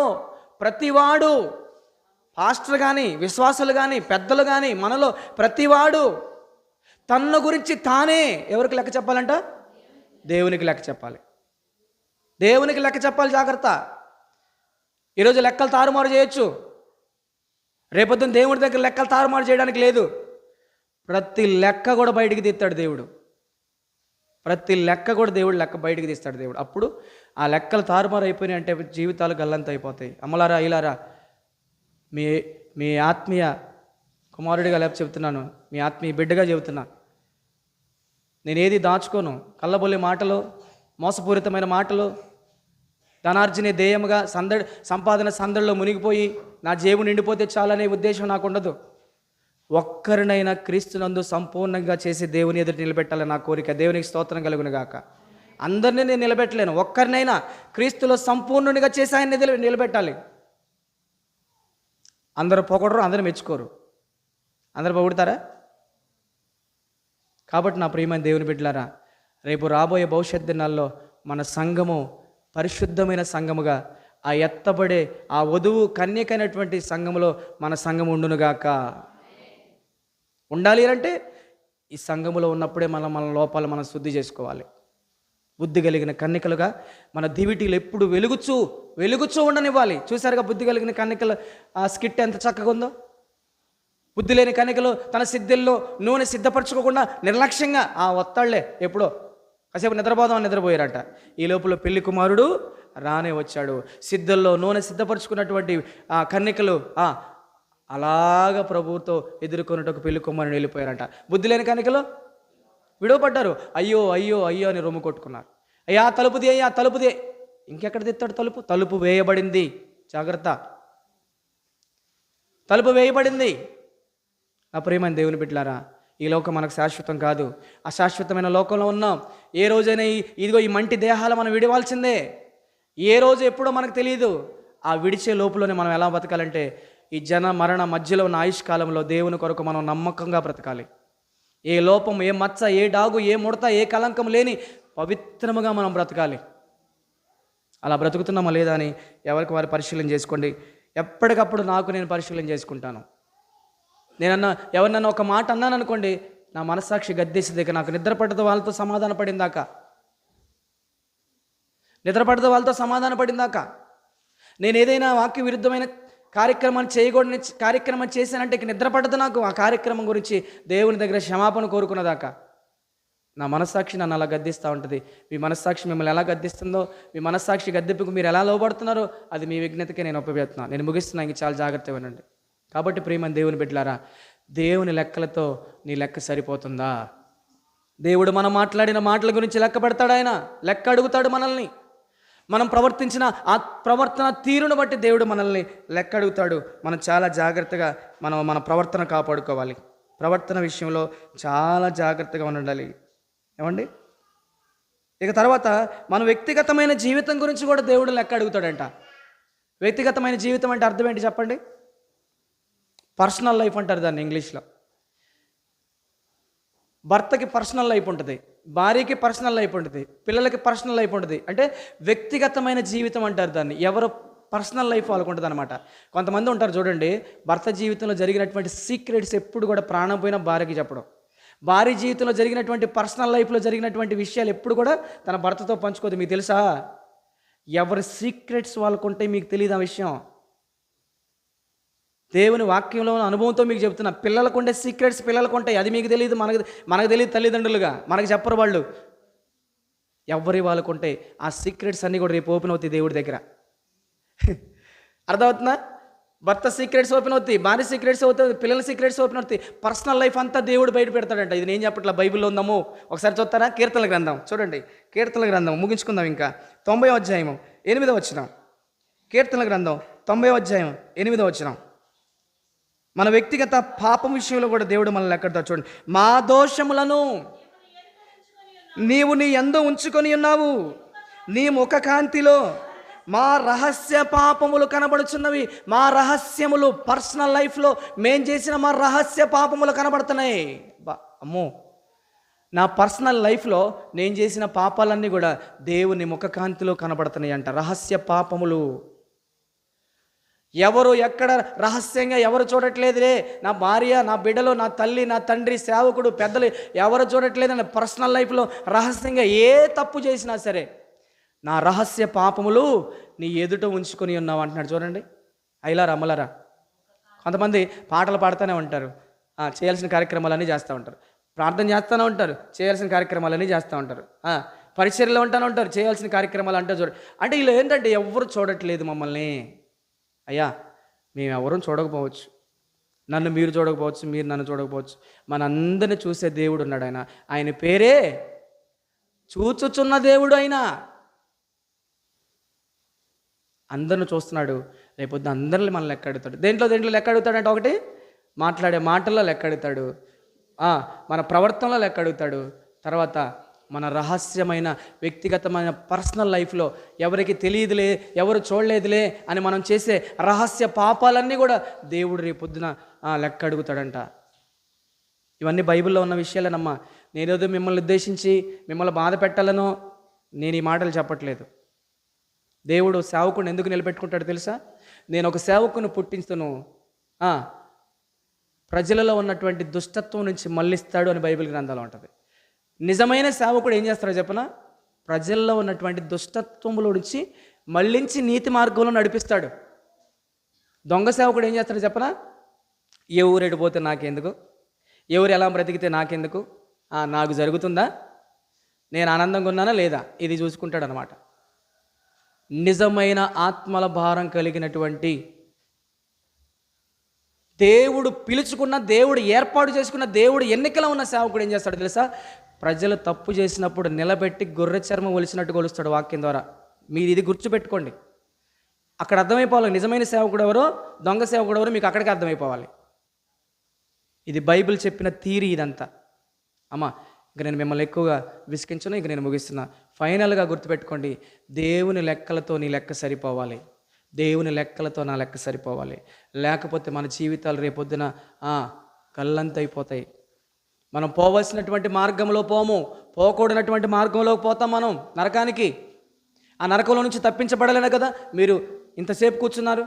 ప్రతివాడు, పాస్టర్ కానీ, విశ్వాసులు కానీ, పెద్దలు కానీ, మనలో ప్రతివాడు తన్ను గురించి తానే ఎవరికి లెక్క చెప్పాలంట? దేవునికి లెక్క చెప్పాలి. దేవునికి లెక్క చెప్పాలి. జాగ్రత్త. ఈరోజు లెక్కలు తారుమారు చేయొచ్చు, రేపొద్దున దేవుడి దగ్గర లెక్కలు తారుమారు చేయడానికి లేదు. ప్రతి లెక్క కూడా బయటికి తీస్తాడు దేవుడు. ప్రతి లెక్క కూడా దేవుడు లెక్క బయటికి తీస్తాడు దేవుడు. అప్పుడు ఆ లెక్కలు తారుమారు అయిపోయినాయి అంటే జీవితాలు గల్లంత అయిపోతాయి. అమ్మలారా, ఇలారా, మీ ఆత్మీయ కుమారుడిగా లేక చెబుతున్నాను, మీ ఆత్మీయ బిడ్డగా చెబుతున్నా. నేనేది దాచుకోను. కళ్ళబొల్లి మాటలు, మోసపూరితమైన మాటలు, ధనార్జనే ధ్యేయముగా సంపాదన సందడిలో మునిగిపోయి నా జేబు నిండిపోతే చాలనే ఉద్దేశం నాకు ఉండదు. ఒక్కరినైనా క్రీస్తునందు సంపూర్ణంగా చేసి దేవుని ఎదురు నిలబెట్టాలని నా కోరిక. దేవునికి స్తోత్రం కలుగును గాక. అందరినీ నేను నిలబెట్టలేను, ఒక్కరినైనా క్రీస్తులో సంపూర్ణునిగా చేసి ఆయన నిలబెట్టాలి. అందరూ పొగడరు, అందరూ మెచ్చుకోరు, అందరూ పొగుడతారా? కాబట్టి నా ప్రియమైన దేవుని బిడ్డలారా, రేపు రాబోయే భవిష్యత్ దినాల్లో మన సంఘము పరిశుద్ధమైన సంఘముగా, ఆ ఎత్తబడే ఆ వధువు కన్యకైనటువంటి సంఘములో మన సంఘం ఉండునుగాక. ఉండాలి అంటే ఈ సంఘములో ఉన్నప్పుడే మన లోపాలు మనం శుద్ధి చేసుకోవాలి. బుద్ధి కలిగిన కన్యకలుగా మన దివిటీలు ఎప్పుడు వెలుగుచూ ఉండనివ్వాలి. చూసారుగా బుద్ధి కలిగిన కన్యకలు ఆ స్కిట్ ఎంత చక్కగా ఉందో. బుద్ధి లేని కన్యకలు తన సిద్ధుల్లో నూనె సిద్ధపరచుకోకుండా నిర్లక్ష్యంగా ఒత్తాళ్లే ఎప్పుడో కాసేపు నిద్రపోయారట. ఈ లోపల పెళ్లి కుమారుడు రానే వచ్చాడు. సిద్ధుల్లో నూనె సిద్ధపరచుకున్నటువంటి ఆ కన్యకలు అలాగ ప్రభువుతో ఎదుర్కొన్నట్టు పెళ్లి కుమారుడు వెళ్ళిపోయారట. బుద్ధి లేని కన్యకలు విడవపడ్డారు. అయ్యో అయ్యో అయ్యో అని రొమ్ము కొట్టుకున్నారు. అయ్యా తలుపుది, అయ్యా తలుపుది. ఇంకెక్కడ తెస్తాడు తలుపు? తలుపు వేయబడింది. జాగ్రత్త, తలుపు వేయబడింది. ఆ ప్రియమైన దేవుని బిడ్డలారా, ఈ లోకం మనకు శాశ్వతం కాదు, అశాశ్వతమైన లోకంలో ఉన్నాం. ఏ రోజైనా ఇదిగో ఈ మంటి దేహాలు మనం విడవాల్సిందే. ఏ రోజు ఎప్పుడో మనకు తెలియదు. ఆ విడిచే లోపులోనే మనం ఎలా బతకాలంటే, ఈ జన మరణ మధ్యలో ఉన్న ఆయుష్కాలంలో దేవుని కొరకు మనం నమ్మకంగా బ్రతకాలి. ఏ లోపం, ఏ మచ్చ, ఏ డాగు, ఏ ముడత, ఏ కలంకం లేని పవిత్రముగా మనం బ్రతకాలి. అలా బ్రతుకుతున్నామా లేదా అని ఎవరికి వారు పరిశీలన చేసుకోండి. ఎప్పటికప్పుడు నాకు నేను పరిశీలన చేసుకుంటాను. ఎవరినన్నా ఒక మాట అన్నాను అనుకోండి, నా మనస్సాక్షి గద్దేసేదాకా, నాకు నిద్ర పడ్డదో వాళ్ళతో సమాధాన పడిందాక, నేను ఏదైనా వాక్య విరుద్ధమైన కార్యక్రమాన్ని చేయకూడని కార్యక్రమం చేశానంటే ఇక నిద్ర పడ్డదు నాకు. ఆ కార్యక్రమం గురించి దేవుని దగ్గర క్షమాపణ కోరుకున్నదాకా నా మనస్సాక్షి నన్ను అలా గద్దిస్తూ ఉంటుంది. మీ మనస్సాక్షి మిమ్మల్ని ఎలా గద్దిస్తుందో, మీ మనస్సాక్షి గద్దెప్పుకు మీరు ఎలా లోబడుతున్నారో అది మీ విజ్ఞతకే నేను ఒప్పుపెడుతున్నాను. నేను ముగిస్తున్నాను, ఇంక చాలా జాగ్రత్తగా వినండి. కాబట్టి ప్రియమైన దేవుని బిడ్డలారా, దేవుని లెక్కలతో నీ లెక్క సరిపోతుందా? దేవుడు మనం మాట్లాడిన మాటల గురించి లెక్క పెడతాడు. ఆయన లెక్క అడుగుతాడు మనల్ని. మనం ప్రవర్తించిన ఆ ప్రవర్తన తీరును బట్టి దేవుడు మనల్ని లెక్క అడుగుతాడు. మనం చాలా జాగ్రత్తగా మన ప్రవర్తన కాపాడుకోవాలి. ప్రవర్తన విషయంలో చాలా జాగ్రత్తగా ఉండాలి. ఏమండి? ఇక తర్వాత మన వ్యక్తిగతమైన జీవితం గురించి కూడా దేవుడు లెక్క అడుగుతాడంట. వ్యక్తిగతమైన జీవితం అంటే అర్థం ఏంటి చెప్పండి? పర్సనల్ లైఫ్ అంటారు దాన్ని ఇంగ్లీష్లో. భర్తకి పర్సనల్ లైఫ్ ఉంటుంది, భార్యకి పర్సనల్ లైఫ్ ఉంటుంది, పిల్లలకి పర్సనల్ లైఫ్ ఉంటుంది. అంటే వ్యక్తిగతమైన జీవితం అంటారు దాన్ని. ఎవరు పర్సనల్ లైఫ్ వాళ్ళకు ఉంటుంది అనమాట. కొంతమంది ఉంటారు చూడండి, భర్త జీవితంలో జరిగినటువంటి సీక్రెట్స్ ఎప్పుడు కూడా ప్రాణం పోయినా భార్యకి చెప్పడం, భార్య జీవితంలో జరిగినటువంటి పర్సనల్ లైఫ్లో జరిగినటువంటి విషయాలు ఎప్పుడు కూడా తన భర్తతో పంచుకోదు. మీకు తెలుసా? ఎవరి సీక్రెట్స్ వాళ్ళకు ఉంటాయి, మీకు తెలియదు ఆ విషయం. దేవుని వాక్యంలో అనుభవంతో మీకు చెప్తున్నా. పిల్లలకు ఉండే సీక్రెట్స్ పిల్లలకు ఉంటాయి, అది మీకు తెలియదు, మనకు తెలియదు. తల్లిదండ్రులుగా మనకు చెప్పరు వాళ్ళు. ఎవరి వాళ్ళకు ఉంటాయి ఆ సీక్రెట్స్ అన్నీ కూడా రేపు ఓపెన్ అవుతాయి దేవుడి దగ్గర. అర్థమవుతుందా? భర్త సీక్రెట్స్ ఓపెన్ అవుతాయి, భార్య సీక్రెట్స్ అవుతుంది, పిల్లల సీక్రెట్స్ ఓపెన్ అవుతాయి. పర్సనల్ లైఫ్ అంతా దేవుడు బయట పెడతాడంట. ఇది నేను చెప్పట్లా, బైబిల్లో ఉందాము. ఒకసారి చూస్తారా? కీర్తనల గ్రంథం చూడండి. కీర్తనల గ్రంథం ముగించుకుందాం. ఇంకా 90వ అధ్యాయం 8వ వచనం. కీర్తనల గ్రంథం 90వ అధ్యాయం 8వ వచనం. మన వ్యక్తిగత పాపం విషయంలో కూడా దేవుడు మనల్ని ఎక్కడతో చూడండి. మా దోషములను నీవు నీ యందు ఉంచుకొని ఉన్నావు, నీ ముఖ కాంతిలో మా రహస్య పాపములు కనబడుచున్నవి. మా రహస్యములు, పర్సనల్ లైఫ్లో మేం చేసిన మా రహస్య పాపములు కనబడుతున్నాయి. అమ్మో, నా పర్సనల్ లైఫ్లో నేను చేసిన పాపాలన్నీ కూడా దేవుని ముఖకాంతిలో కనబడుతున్నాయి అంట. రహస్య పాపములు. ఎవరు ఎక్కడ రహస్యంగా ఎవరు చూడట్లేదులే, నా భార్య, నా బిడ్డలు, నా తల్లి, నా తండ్రి, సేవకుడు, పెద్దలు ఎవరు చూడట్లేదని పర్సనల్ లైఫ్లో రహస్యంగా ఏ తప్పు చేసినా సరే నా రహస్య పాపములు నీ ఎదుట ఉంచుకొని ఉన్నావు అంటున్నాడు. చూడండి, అయిలారా అమ్మలారా. కొంతమంది పాటలు పాడుతూనే ఉంటారు, చేయాల్సిన కార్యక్రమాలన్నీ చేస్తూ ఉంటారు, ప్రార్థన చేస్తూనే ఉంటారు, చేయాల్సిన కార్యక్రమాలన్నీ చేస్తూ ఉంటారు, పరిచర్యలో ఉంటానే ఉంటారు, చేయాల్సిన కార్యక్రమాలు అంటే చూడండి. అంటే వీళ్ళు ఏంటంటే ఎవరు చూడట్లేదు మమ్మల్ని. అయ్యా, మేము ఎవరూ చూడకపోవచ్చు, నన్ను మీరు చూడకపోవచ్చు, మీరు నన్ను చూడకపోవచ్చు, మనందరిని చూసే దేవుడు ఉన్నాడు. ఆయన పేరే చూచుచున్న దేవుడు. ఆయన అందరిని చూస్తున్నాడు. రేపొద్దు అందరిని మనం లెక్క అడుగుతాడు. దేంట్లో లెక్క అడుగుతాడు అంటే, ఒకటి మాట్లాడే మాటల్లో లెక్క అడుగుతాడు, మన ప్రవర్తనలో లెక్క అడుగుతాడు, తర్వాత మన రహస్యమైన వ్యక్తిగతమైన పర్సనల్ లైఫ్లో ఎవరికి తెలియదులే, ఎవరు చూడలేదులే అని మనం చేసే రహస్య పాపాలన్నీ కూడా దేవుడు రేపొద్దున లెక్క అడుగుతాడంట. ఇవన్నీ బైబిల్లో ఉన్న విషయాలేనమ్మా. నేనేదో మిమ్మల్ని ఉద్దేశించి మిమ్మల్ని బాధ పెట్టాలనో నేను ఈ మాటలు చెప్పట్లేదు. దేవుడు సేవకుని ఎందుకు నిలబెట్టుకుంటాడు తెలుసా? నేను ఒక సేవకుని పుట్టించును, ప్రజలలో ఉన్నటువంటి దుష్టత్వం నుంచి మళ్ళిస్తాడు అని బైబిల్ గ్రంథంలో ఉంటుంది. నిజమైన సేవకుడు ఏం చేస్తాడో చెప్పనా? ప్రజల్లో ఉన్నటువంటి దుష్టత్వముల నుంచి మళ్ళించి నీతి మార్గంలో నడిపిస్తాడు. దొంగ సేవకుడు ఏం చేస్తాడో చెప్పనా? ఏ ఊరెడు పోతే నాకెందుకు, ఎవరు ఎలా బ్రతికితే నాకెందుకు, నాకు జరుగుతుందా, నేను ఆనందంగా ఉన్నానా లేదా, ఇది చూసుకుంటాడు అనమాట. నిజమైన ఆత్మల భారం కలిగినటువంటి, దేవుడు పిలుచుకున్న, దేవుడు ఏర్పాటు చేసుకున్న, దేవుడు ఎన్నికలో ఉన్న సేవకుడు ఏం చేస్తాడు తెలుసా? ప్రజలు తప్పు చేసినప్పుడు నిలబెట్టి గొర్రె చర్మం ఒలిచినట్టు కొలుస్తాడు వాక్యం ద్వారా. మీరు ఇది గుర్తుపెట్టుకోండి. అక్కడ అర్థమైపోవాలి నిజమైన సేవకుడు ఎవరో, దొంగ సేవకుడు ఎవరో మీకు అక్కడికి అర్థమైపోవాలి. ఇది బైబిల్ చెప్పిన థియరీ ఇదంతా. అమ్మా, ఇక నేను మిమ్మల్ని ఎక్కువగా విసికించను, ఇక నేను ముగిస్తున్నా. ఫైనల్గా గుర్తుపెట్టుకోండి, దేవుని లెక్కలతో నీ లెక్క సరిపోవాలి. దేవుని లెక్కలతో నా లెక్క సరిపోవాలి. లేకపోతే మన జీవితాలు రేపొద్దున కళ్ళంతైపోతాయి. మనం పోవలసినటువంటి మార్గంలో పోము, పోకూడనటువంటి మార్గంలో పోతాం మనం నరకానికి. ఆ నరకంలో నుంచి తప్పించబడలేనే కదా మీరు ఇంతసేపు కూర్చున్నారు.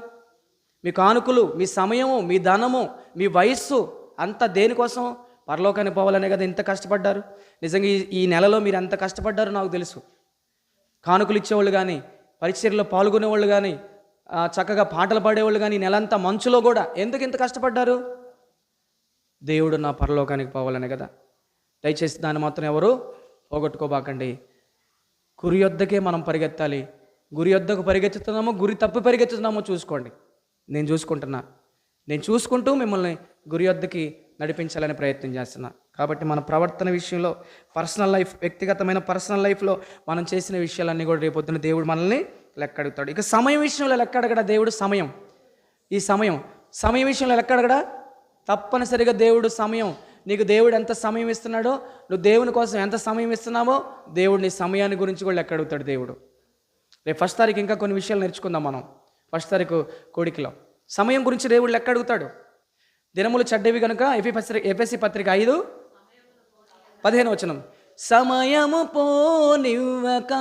మీ కానుకలు, మీ సమయము, మీ ధనము, మీ వయస్సు అంతా దేనికోసం? పరలోకానికి పోవాలనే కదా ఇంత కష్టపడ్డారు. నిజంగా ఈ నెలలో మీరు ఎంత కష్టపడ్డారో నాకు తెలుసు. కానుకలు ఇచ్చేవాళ్ళు కానీ, పరిచర్యలో పాల్గొనేవాళ్ళు కానీ, చక్కగా పాటలు పాడేవాళ్ళు కానీ, నెలంతా మంచులో కూడా ఎందుకు ఇంత కష్టపడ్డారు? దేవుడు నా పరలోకానికి పోవాలనే కదా. దయచేసి దాన్ని మాత్రం ఎవరు పోగొట్టుకోబాకండి. గురి యొద్దకే మనం పరిగెత్తాలి. గురి యొద్దకు పరిగెత్తుతున్నామో, గురి తప్పి పరిగెత్తుతున్నామో చూసుకోండి. నేను చూసుకుంటున్నా, నేను చూసుకుంటూ మిమ్మల్ని గురి యొద్దకి నడిపించాలని ప్రయత్నం చేస్తున్నా. కాబట్టి మన ప్రవర్తన విషయంలో, పర్సనల్ లైఫ్, వ్యక్తిగతమైన పర్సనల్ లైఫ్లో మనం చేసిన విషయాలన్నీ కూడా రేపొద్దున దేవుడు మనల్ని లెక్క అడుగుతాడు. ఇక సమయం విషయంలో లెక్క అడగడా దేవుడు? ఈ సమయం విషయంలో లెక్క అడగడా? తప్పనిసరిగా దేవుడు నీకు దేవుడు ఎంత సమయం ఇస్తున్నాడో, నువ్వు దేవుని కోసం ఎంత సమయం ఇస్తున్నావో దేవుడు నీ సమయాన్ని గురించి కూడా లెక్క అడుగుతాడు దేవుడు. రేపు 1వ తారీఖు ఇంకా కొన్ని విషయాలు నేర్చుకుందాం మనం. 1వ తారీఖు కోడికలో సమయం గురించి దేవుడు లెక్క అడుగుతాడు. దినములు చెడ్డవి కనుక ఎఫెసీ పత్రిక 5:15 సమయము పోనివ్వక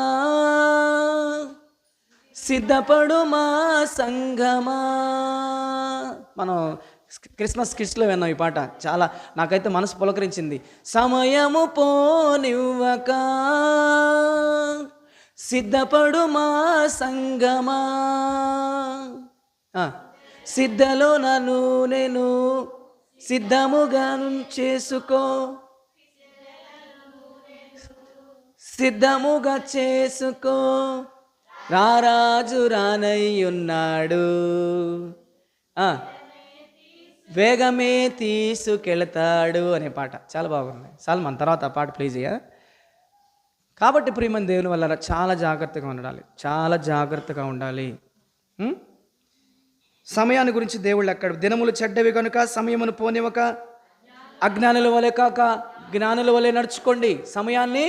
సిద్ధపడు మా సంగమా. మనం క్రిస్మస్ కిడ్స్లో విన్నాం ఈ పాట. చాలా నాకైతే మనసు పులకరించింది. సమయము పోనివ్వక సిద్ధపడు మా సంగమా, సిద్ధలో నన్ను నేను సిద్ధముగా చేసుకో, సిద్ధముగా చేసుకో, రారాజు రానయ్యున్నాడు, వేగమే తీసుకెళతాడు అనే పాట చాలా బాగుంది. సల్మాన్ తర్వాత ఆ పాట ప్లే చేయ. కాబట్టి ప్రియమైన దేవుని వల్ల చాలా జాగ్రత్తగా ఉండాలి. సమయాన్ని గురించి దేవుళ్ళు ఎక్కడ? దినములు చెడ్డవి కనుక సమయమును పోనివ్వక అజ్ఞానుల వలె కాక జ్ఞానుల వలె నడుచుకోండి. సమయాన్ని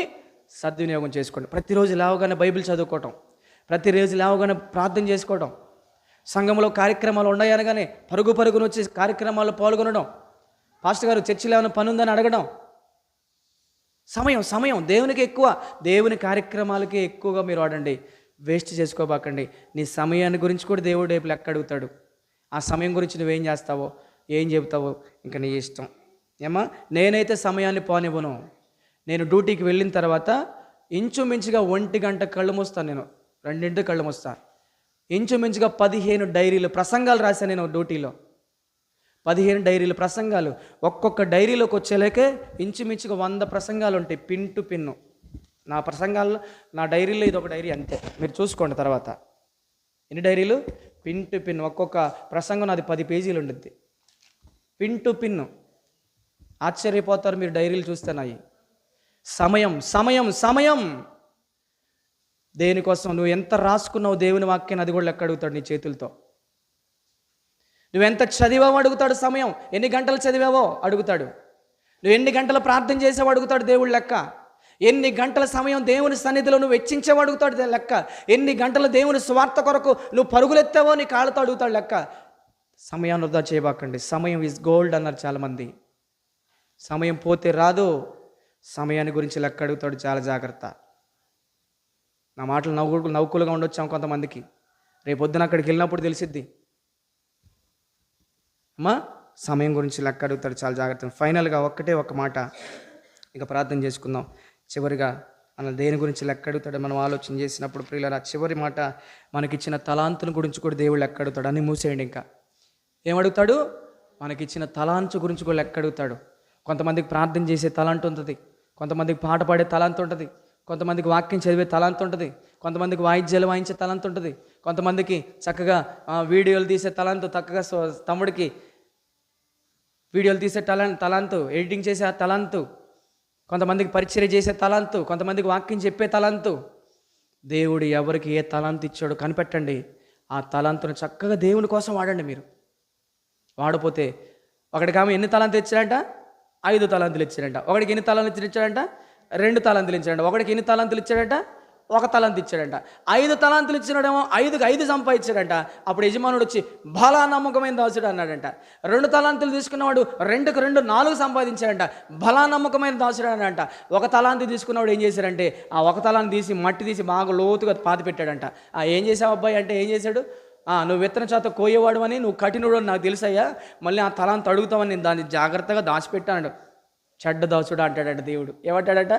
సద్వినియోగం చేసుకోండి. ప్రతిరోజు లేవగానే బైబిల్ చదువుకోవటం, ప్రతిరోజు లేవగానే ప్రార్థన చేసుకోవడం, సంఘంలో కార్యక్రమాలు ఉన్నాయనగానే పరుగును వచ్చి కార్యక్రమాల్లో పాల్గొనడం, పాస్టర్ గారు చర్చిలో ఏమైనా పని ఉందని అడగడం. సమయం దేవునికి ఎక్కువ, దేవుని కార్యక్రమాలకి ఎక్కువగా మీరు వాడండి. వేస్ట్ చేసుకోబాకండి. నీ సమయాన్ని గురించి కూడా దేవుడు రేపు లెక్క అడుగుతాడు. ఆ సమయం గురించి నువ్వేం చేస్తావో, ఏం చెబుతావో ఇంకా నీ ఇష్టం. ఏమా, నేనైతే సమయాన్ని పోనివ్వను. నేను డ్యూటీకి వెళ్ళిన తర్వాత ఇంచుమించుగా 1 గంట కళ్ళు మూస్తాను. నేను 2 కళ్ళు మూస్తాను. ఇంచుమించుగా 15 డైరీలు ప్రసంగాలు రాశాను నేను డ్యూటీలో. 15 డైరీలు ప్రసంగాలు. ఒక్కొక్క డైరీలోకి వచ్చేలేకే ఇంచుమించుగా 100 ప్రసంగాలు ఉంటాయి, పిన్ టు పిన్ను. నా ప్రసంగాల్లో, నా డైరీలో ఇది ఒక డైరీ అంతే. మీరు చూసుకోండి తర్వాత ఎన్ని డైరీలు, పిన్ టు పిన్. ఒక్కొక్క ప్రసంగం నాది 10 పేజీలు ఉంటుంది, పిన్ టు పిన్ను. ఆశ్చర్యపోతారు మీరు డైరీలు చూస్తున్నాయి. సమయం దేనికోసం? నువ్వు ఎంత రాసుకున్నావు దేవుని వాక్యాన్ని, అది కూడా లెక్క అడుగుతాడు నీ చేతులతో. నువ్వెంత చదివావో అడుగుతాడు సమయం. ఎన్ని గంటలు చదివావో అడుగుతాడు. నువ్వు ఎన్ని గంటలు ప్రార్థన చేసావో అడుగుతాడు దేవుడు లెక్క. ఎన్ని గంటల సమయం దేవుని సన్నిధిలో నువ్వు వెచ్చించావో అడుగుతాడు లెక్క. ఎన్ని గంటలు దేవుని స్వార్థ కొరకు నువ్వు పరుగులెత్తావో నీ కాళ్ళతో అడుగుతాడు లెక్క. సమయాన్ని వృధా చేయబాకండి. సమయం ఈజ్ గోల్డ్ అన్నారు చాలామంది. సమయం పోతే రాదు. సమయాన్ని గురించి లెక్క అడుగుతాడు. చాలా జాగ్రత్త. నా మాటలు నవ్వుకులుగా ఉండొచ్చాం కొంతమందికి. రేపొద్దున అక్కడికి వెళ్ళినప్పుడు తెలిసిద్ది. అమ్మా, సమయం గురించి లెక్క అడుగుతాడు. చాలా జాగ్రత్త. ఫైనల్గా ఒక మాట ఇక ప్రార్థన చేసుకుందాం. చివరిగా మన దేని గురించి లెక్క అడుగుతాడు మనం ఆలోచన చేసినప్పుడు ప్రియులారా, చివరి మాట మనకిచ్చిన తలాంతుల గురించి కూడా దేవుడు లెక్క అడుగుతాడు. అన్నీ మూసేయండి. ఇంకా ఏమడుగుతాడు? మనకిచ్చిన తలాంతు గురించి కూడా లెక్క అడుగుతాడు. కొంతమందికి ప్రార్థన చేసే తలాంటు ఉంటుంది, కొంతమందికి పాట పాడే తలాంతు ఉంటుంది, కొంతమందికి వాక్యం చదివే తలాంతు ఉంటుంది, కొంతమందికి వాయిద్యాలు వాయించే తలాంతు ఉంటుంది, కొంతమందికి చక్కగా వీడియోలు తీసే తలాంతు, చక్కగా తమ్ముడికి వీడియోలు తీసే తలాంతు, ఎడిటింగ్ చేసే ఆ తలాంతు, కొంతమందికి పరిచర్య చేసే తలాంతు, కొంతమందికి వాక్యం చెప్పే తలాంతు. దేవుడు ఎవరికి ఏ తలాంతు ఇచ్చాడో కనిపెట్టండి. ఆ తలాంతును చక్కగా దేవుని కోసం వాడండి. మీరు వాడపోతే ఒకడికి ఆమె ఎన్ని తలాంతులు ఇచ్చారంట? 5 తలాంతులు ఇచ్చారంట. ఒకడికి ఎన్ని తలాంతులు ఇచ్చారంట? 2 తలాంతులు ఇచ్చాడంట. ఒకడికి ఎన్ని తలాంతులు ఇచ్చాడట? 1 తలాంతు ఇచ్చాడంట. 5 తలాంతులు ఇచ్చినాడేమో 5కి 5 సంపాదించాడంట. అప్పుడు యజమానుడు వచ్చి బలా నమ్మకమైన దాసుడు అన్నాడంట. 2 తలాంతులు తీసుకున్నవాడు 2కి 2 4 సంపాదించాడంట. బలా నమ్మకమైన దాసుడు అన్నాడంట. 1 తలాంతు తీసుకున్నవాడు ఏం చేశాడంటే ఆ 1 తలాంతు తీసి మట్టి తీసి బాగా లోతుగా పాతి పెట్టాడంట. ఏం చేసావు అబ్బాయి అంటే ఏం చేశాడు? నువ్వు విత్తన చేత కోయేవాడు అని, నువ్వు కఠినుడు అని నాకు తెలుసయ్యా, మళ్ళీ ఆ తలాంతు అడుగుతావని నేను దాన్ని జాగ్రత్తగా దాచిపెట్టాడు. చెడ్డ దాసుడు అంటాడట దేవుడు. ఏమంటాడట?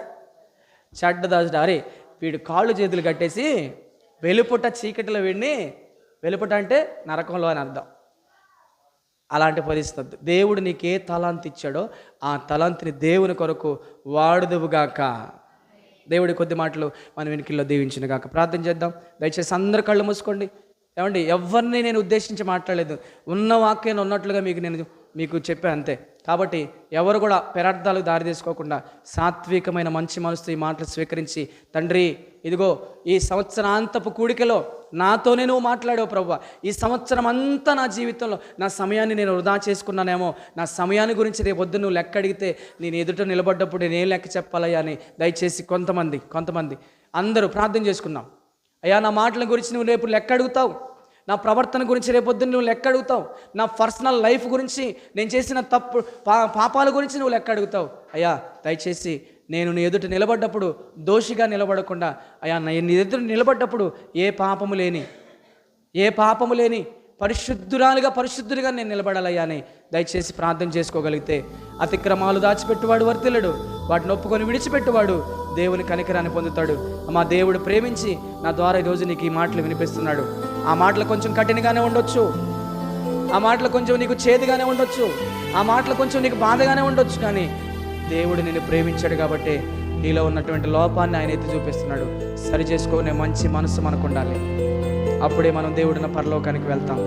చెడ్డ దాసుడు. అరే వీడు కాళ్ళు చేతులు కట్టేసి వెలుపుట చీకటిలో వీడిని, వెలుపుట అంటే నరకంలో అని అర్థం. అలాంటి పరిస్థితి. దేవుడు నీకు ఏ తలాంతు ఇచ్చాడో ఆ తలాంతుని దేవుని కొరకు వాడుదువుగాక. దేవుడి కొద్ది మాటలు మన వెనుకల్లో దీవించిన గాక. ప్రార్థన చేద్దాం. దయచేసి అందరు కళ్ళు మూసుకోండి. ఏమండి, ఎవరిని నేను ఉద్దేశించి మాట్లాడలేదు, ఉన్న వాక్యాన్ని ఉన్నట్లుగా మీకు చెప్పా అంతే. కాబట్టి ఎవరు కూడా పెరార్థాలకు దారి తీసుకోకుండా సాత్వికమైన మంచి మనసుతో ఈ మాటలు స్వీకరించి, తండ్రి ఇదిగో ఈ సంవత్సరాంతపు కూడికలో నాతోనే నువ్వు మాట్లాడావు ప్రభువా, ఈ సంవత్సరం అంతా నా జీవితంలో నా సమయాన్ని నేను వృధా చేసుకున్నానేమో, నా సమయాన్ని గురించి రేపు పొద్దున్న నువ్వు లెక్క అడిగితే నేను ఎదుట నిలబడ్డప్పుడు నేనేం లెక్క చెప్పాలయ్యా అని దయచేసి కొంతమంది అందరూ ప్రార్థన చేసుకున్నాం. అయ్యా నా మాటల గురించి నువ్వు రేపు లెక్క అడుగుతావు, నా ప్రవర్తన గురించి రేపొద్దున నువ్వు లెక్క అడుగుతావు, నా పర్సనల్ లైఫ్ గురించి, నేను చేసిన పాపాల గురించి నువ్వు లెక్క అడుగుతావు. అయ్యా దయచేసి నేను నీ ఎదుట నిలబడ్డప్పుడు దోషిగా నిలబడకుండా, అయ్యా నీ ఎదుట నిలబడ్డప్పుడు ఏ పాపము లేని పరిశుద్ధుడిగా నేను నిలబడాలయ్యా అని దయచేసి ప్రార్థన చేసుకోగలిగితే, అతిక్రమాలు దాచిపెట్టువాడు వర్తిల్లడు, వాటిని ఒప్పుకొని విడిచిపెట్టువాడు దేవుని కనికరాన్ని పొందుతాడు. మా దేవుడు ప్రేమించి నా ద్వారా ఈరోజు నీకు ఈ మాటలు వినిపిస్తున్నాడు. ఆ మాటలు కొంచెం కఠినగానే ఉండొచ్చు, ఆ మాటలు కొంచెం నీకు చేదుగానే ఉండొచ్చు, ఆ మాటలు కొంచెం నీకు బాధగానే ఉండొచ్చు, కానీ దేవుడు నిన్ను ప్రేమించాడు కాబట్టి నీలో ఉన్నటువంటి లోపాన్ని ఆయన ఎత్తి చూపిస్తున్నాడు. సరి చేసుకునే మంచి మనసు మనకు ఉండాలి. అప్పుడే మనం దేవుడిన పరలోకానికి వెళ్తాం.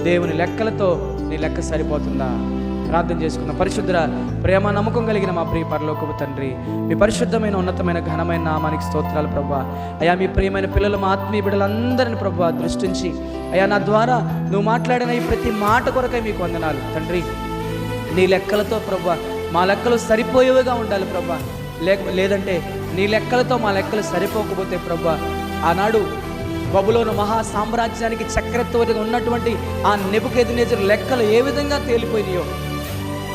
దేవుని లెక్కలతో నీ లెక్క సరిపోతుందా? ప్రార్థన చేసుకున్న పరిశుద్ధ ప్రేమ నమ్మకం కలిగిన మా ప్రియ పరలోకపు తండ్రి, మీ పరిశుద్ధమైన ఉన్నతమైన ఘనమైన నామానికి స్తోత్రాలు ప్రభువా. అయా మీ ప్రియమైన పిల్లలు, మా ఆత్మీయ బిడ్డలందరినీ ప్రభువా దృష్టించి, అయా నా ద్వారా నువ్వు మాట్లాడిన ఈ ప్రతి మాట కొరకై మీకు వందనాలు తండ్రి. నీ లెక్కలతో ప్రభువా మా లెక్కలు సరిపోయేవిగా ఉండాలి ప్రభువా. లేదంటే నీ లెక్కలతో మా లెక్కలు సరిపోకపోతే ప్రభువా, ఆనాడు బబులోను మహా సామ్రాజ్యానికి చక్రవర్తిగా ఉన్నటువంటి ఆ నెబుకద్నెజరు లెక్కలు ఏ విధంగా తేలిపోయినాయో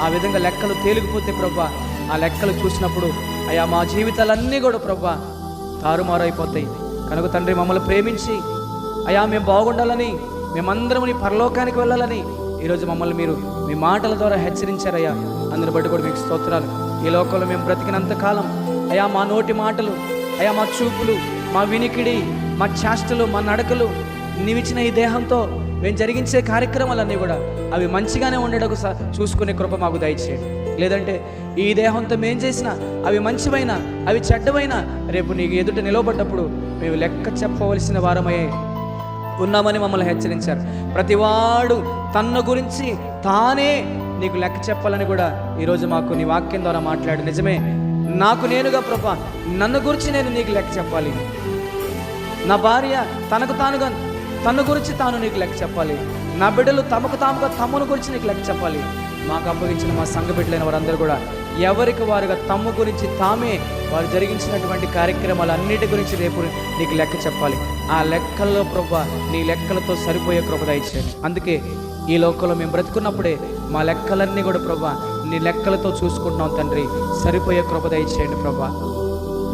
ఆ విధంగా లెక్కలు తేలిగిపోతే ప్రభువా, ఆ లెక్కలు చూసినప్పుడు అయా మా జీవితాలన్నీ కూడా ప్రభువా తారుమారైపోతాయి. కనుక తండ్రి మమ్మల్ని ప్రేమించి అయా మేము బాగుండాలని, మేమందరం నీ పరలోకానికి వెళ్ళాలని ఈరోజు మమ్మల్ని మీరు మీ మాటల ద్వారా హెచ్చరించారయ్యా. అందుని బట్టి కూడా మీకు స్తోత్రాలు. ఈ లోకంలో మేము బ్రతికినంత కాలం అయా మా నోటి మాటలు, అయా మా చూపులు, మా వినికిడి, మా చేష్టలు, మా నడకలు, నీవిచ్చిన ఈ దేహంతో మేము జరిగించే కార్యక్రమాలన్నీ కూడా అవి మంచిగానే ఉండేటకు చూసుకునే కృప మాకు దయచేయండి. లేదంటే ఈ దేహంతో మేము చేసిన అవి మంచివైనా అవి చెడ్డవైనా రేపు నీకు ఎదుట నిలవబడ్డప్పుడు మేము లెక్క చెప్పవలసిన వారమై ఉన్నామని మమ్మల్ని హెచ్చరించారు. ప్రతివాడు తన గురించి తానే నీకు లెక్క చెప్పాలని కూడా ఈరోజు మాకు నీ వాక్యం ద్వారా మాట్లాడు. నిజమే, నాకు నేనుగా ప్రభా నన్ను గురించి నేను నీకు లెక్క చెప్పాలి. నా భార్య తన గురించి తాను నీకు లెక్క చెప్పాలి. నా బిడ్డలు తమకు తాముగా తమను గురించి నీకు లెక్క చెప్పాలి. మాకు అప్పగించిన మా సంఘ బిడ్డలైన వారందరూ కూడా ఎవరికి వారుగా తమ గురించి తామే వారు జరిగించినటువంటి కార్యక్రమాలు అన్నిటి గురించి రేపు నీకు లెక్క చెప్పాలి. ఆ లెక్కల్లో ప్రభా నీ లెక్కలతో సరిపోయే కృప దయచేయండి. అందుకే ఈ లోకంలో మేము బ్రతుకున్నప్పుడే మా లెక్కలన్నీ కూడా ప్రభా నీ లెక్కలతో చూసుకుంటున్నాం తండ్రి. సరిపోయే కృప దయచేయండి ప్రభా.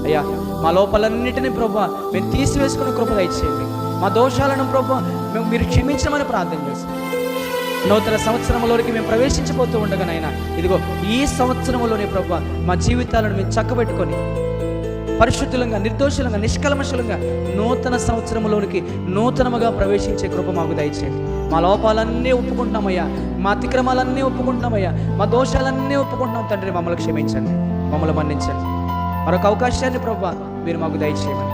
అయ్యా మా లోపాలన్నిటినీ ప్రభా మేము తీసివేసుకున్న కృప దయచేయండి. మా దోషాలను ప్రభా మీరు క్షమించమని ప్రార్థన చేస్తాం. నూతన సంవత్సరంలోనికి మేము ప్రవేశించిపోతూ ఉండగానైనా ఇదిగో ఈ సంవత్సరంలోనే ప్రభా మా జీవితాలను మేము చక్కబెట్టుకొని పరిశుద్ధులంగా, నిర్దోషులంగా, నిష్కల్మషులంగా నూతన సంవత్సరంలోనికి నూతనముగా ప్రవేశించే కృప మాకు దయచేయండి. మా లోపాలన్నీ ఒప్పుకుంటున్నామయ్యా, మా అతిక్రమాలన్నీ ఒప్పుకుంటున్నామయ్యా, మా దోషాలన్నీ ఒప్పుకుంటున్నాం తండ్రి. మమ్మల్ని క్షమించండి, మమ్మల్ని మన్నించండి. మరొక అవకాశాన్ని ప్రభా మీరు మాకు దయచేయమని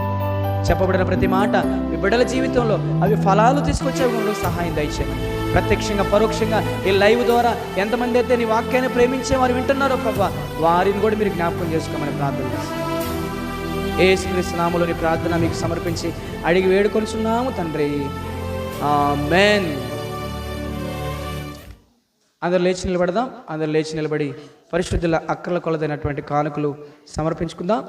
చెప్పబడిన ప్రతి మాట మీ బిడ్డల జీవితంలో అవి ఫలాలు తీసుకొచ్చే సహాయం దయచేయమని ప్రత్యక్షంగా పరోక్షంగా ఈ లైవ్ ద్వారా ఎంతమంది అయితే నీ వాక్యాన్ని ప్రేమించే వారు వింటున్నారో ప్రభా వారిని కూడా మీరు జ్ఞాపకం చేసుకోమని ప్రార్థన చేస్తాం. యేసుక్రీస్తు నామములోని ప్రార్థన మీకు సమర్పించి అడిగి వేడుకొనుచున్నాము తండ్రి. ఆమేన్. అందరు లేచి నిలబడదాం. అందరు లేచి నిలబడి పరిశుద్ధుల అక్కర్ల కొలదైనటువంటి కానుకలు సమర్పించుకుందాం.